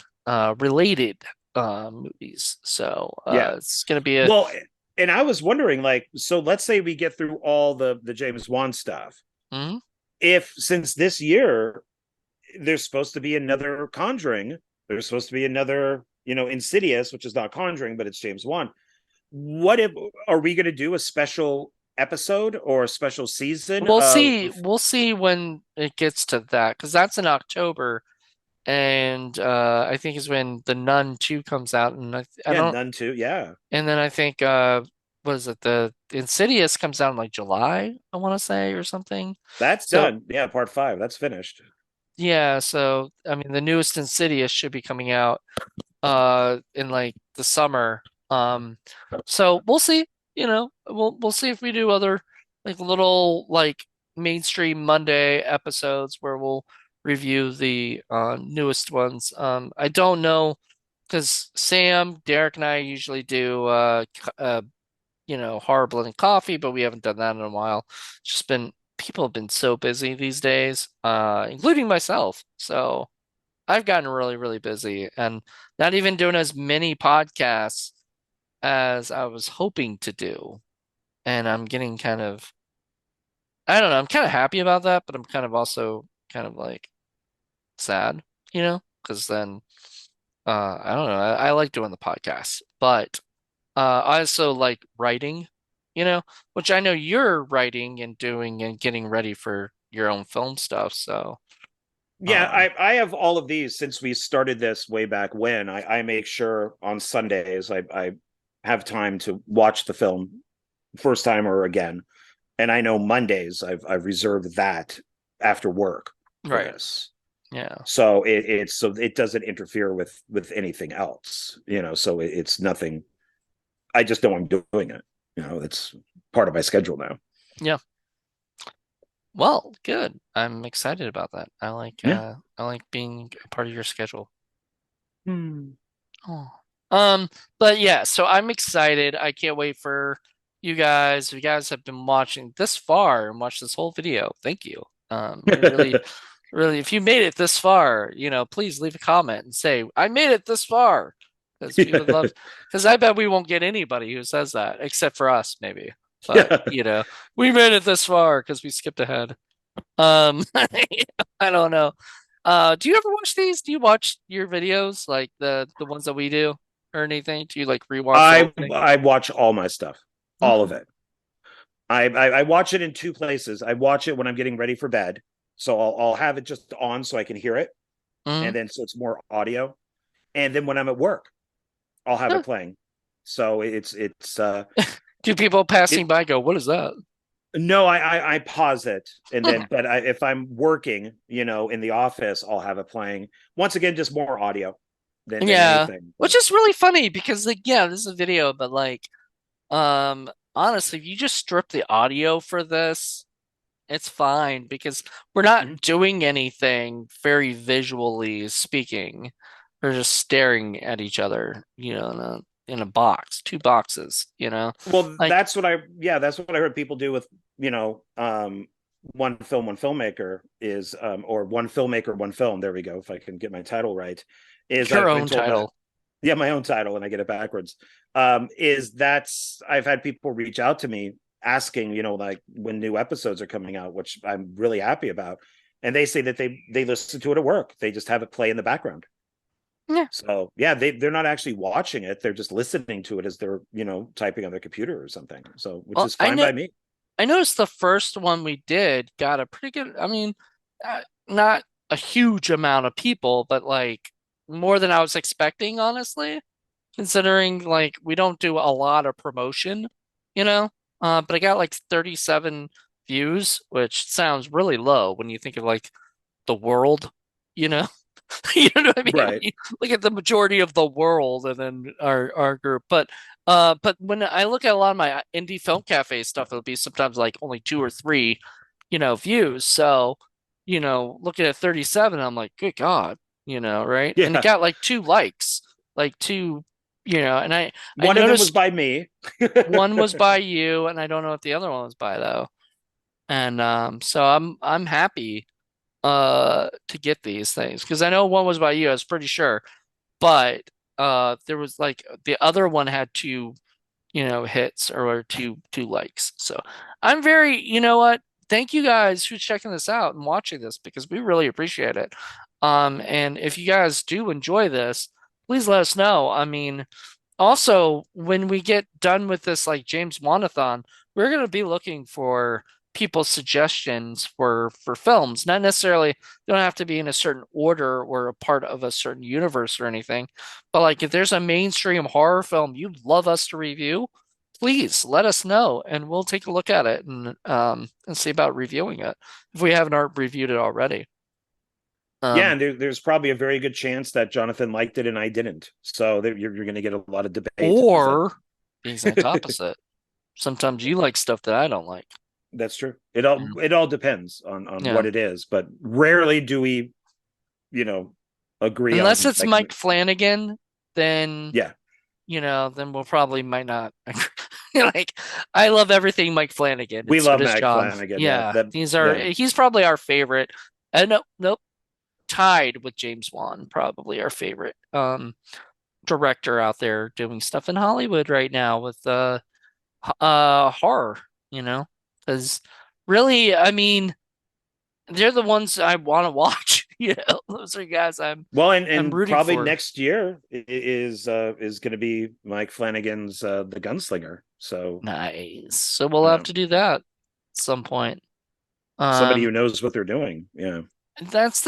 related movies. So Yeah. it's gonna be a Well, and I was wondering, like, so let's say we get through all the James Wan stuff. mhm. If since this year there's supposed to be another Conjuring, there's supposed to be another, Insidious, which is not Conjuring, but it's James Wan. What if are we going to do a special episode or a special season We'll of? see. We'll see when it gets to that because that's in October, and I think is when The Nun 2 comes out, and I Yeah, don't. None too. Yeah, And then I think what is it? The Insidious comes out in like July, I want to say, or something. that's So done. Yeah, part 5 that's finished. yeah, so I mean the newest Insidious should be coming out in like the summer. So we'll see, we'll see if we do other like little like mainstream Monday episodes where we'll review the newest ones. I don't know because Sam, Derek and I usually do horror blending coffee, but we haven't done that in a while. It's just been people have been so busy these days, including myself. So I've gotten really, really busy and not even doing as many podcasts as I was hoping to do. And I'm getting I don't know, I'm kind of happy about that, but I'm kind of also kind of like sad, because then, I don't know, I like doing the podcast, but I also like writing, which I know you're writing and doing and getting ready for your own film stuff. So, Yeah, um, I have all of these since we started this way back when. I make sure on Sundays I have time to watch the film first time or again. And I know Mondays I've reserved that after work for right. this. Yeah. So so it doesn't interfere with anything else, so it's nothing. I just know I'm doing it. It's part of my schedule now. Yeah. Well, good. I'm excited about that. Yeah. I like being a part of your schedule. Hmm. Oh. But yeah, so I'm excited. I can't wait for you guys. If you guys have been watching this far and watched this whole video, thank you. We really, really, if you made it this far, please leave a comment and say, I made it this far. Because we would Yeah. love, because I bet we won't get anybody who says that, except for us, maybe. But, Yeah. we made it this far because we skipped ahead. I don't know. Do you ever watch these? Do you watch your videos, like the ones that we do or anything? Do you like rewatch the whole thing? I watch all my stuff, all of Okay. it. I watch it in two places. I watch it when I'm getting ready for bed, so I'll have it just on so I can hear it, Hmm. and then so it's more audio. And then when I'm at work, I'll have Huh. it playing. So it's Do people it passing by go, "What is that?" No, I pause it and then, but if I'm working, in the office, I'll have it playing. Once again, just more audio than Yeah, anything. which is really funny because like yeah, this is a video, but like honestly, if you just strip the audio for this, it's fine because we're Mhm. not doing anything very visually speaking. We're just staring at each other, in a box, two boxes, Well, like that's what I heard people do with, you know, um, one filmmaker is, or one filmmaker, one film. There we go. If I can get my title right, is your I've been own told that, title. yeah, my own title, and I get it backwards. Is that's I've had people reach out to me asking, like when new episodes are coming out, which I'm really happy about, and they say that they listen to it at work. They just have it play in the background. Yeah. So yeah, they're not actually watching it. They're just listening to it as they're, typing on their computer or something. So which Well, is fine by me. I noticed the first one we did got a pretty good, I mean, not a huge amount of people, but like more than I was expecting, honestly, considering like we don't do a lot of promotion, you know? But I got like 37 views, which sounds really low when you think of like the world, you know? You know what I mean? When Right. you look at the majority of the world and then our group. But when I look at a lot of my indie film cafe stuff, it'll be sometimes like only two or three, views. So, looking at 37, I'm like, good God, right? And it Yeah. got like two likes, like two, and I One of them was noticed by me. one was by you, and I don't know what the other one was by though. And so I'm happy to get these things because I know one was by you, I was pretty sure, but there was like the other one had two, hits or two likes. So I'm very, you know what? Thank you guys for checking this out and watching this because we really appreciate it. And if you guys do enjoy this, please let us know. I mean, also, when we get done with this, like James Wanathon, we're going to be looking for people's suggestions for films. Not necessarily they don't have to be in a certain order or a part of a certain universe or anything, but like if there's a mainstream horror film you'd love us to review, please let us know and we'll take a look at it and see about reviewing it if we haven't reviewed it already. Yeah, Um, and there's probably a very good chance that Jonathan liked it and I didn't. So you're going to get a lot of debate. Is that or the exact opposite. Sometimes you like stuff that I don't like. that's true? It all depends on what Yeah. it is, but rarely do we, you know, agree Unless on it's like, Mike Flanagan, then yeah, then we'll probably might not. Like, I love everything Mike Flanagan, and we so love does Mac John. Flanagan. Yeah, Yeah, that yeah. he's probably our favorite. And no, nope, tied with James Wan, probably our favorite director out there doing stuff in Hollywood right now with horror, because really, I mean, they're the ones I want to watch. Those are guys Well, I'm and rooting probably for. next year is going to be Mike Flanagan's The Gunslinger. So, Nice. So we'll you have know, to do that at some point. somebody who Um, knows what they're doing. Yeah. that's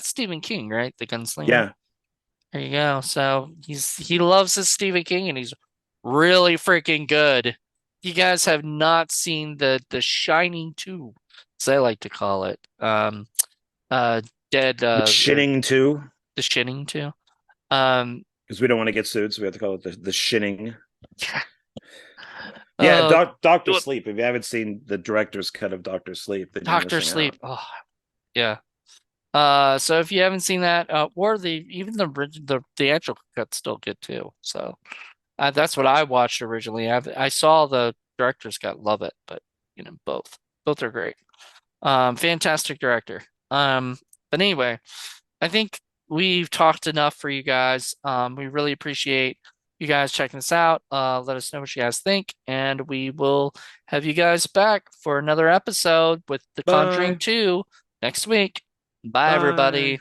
Stephen King, right? The Gunslinger. Yeah. There you go. So he loves his Stephen King and he's really freaking good. You guys have not seen the Shining 2, as I like to call it. Uh Dead The or Shinning too, The Shining 2. Um because we don't want to get sued, so we have to call it the Shinning. Yeah, uh Doctor Sleep. If you haven't seen the director's cut of Doctor Sleep, then you're Doctor missing Sleep. out. Oh, yeah. So if you haven't seen that, or even the actual cut's still good too. So that's what I watched originally. I saw the director's cut, love it, but both are great. Fantastic director. But anyway, I think we've talked enough for you guys. We really appreciate you guys checking this out. Let us know what you guys think, and we will have you guys back for another episode with The Conjuring Bye. 2 next week. Bye, Bye. everybody.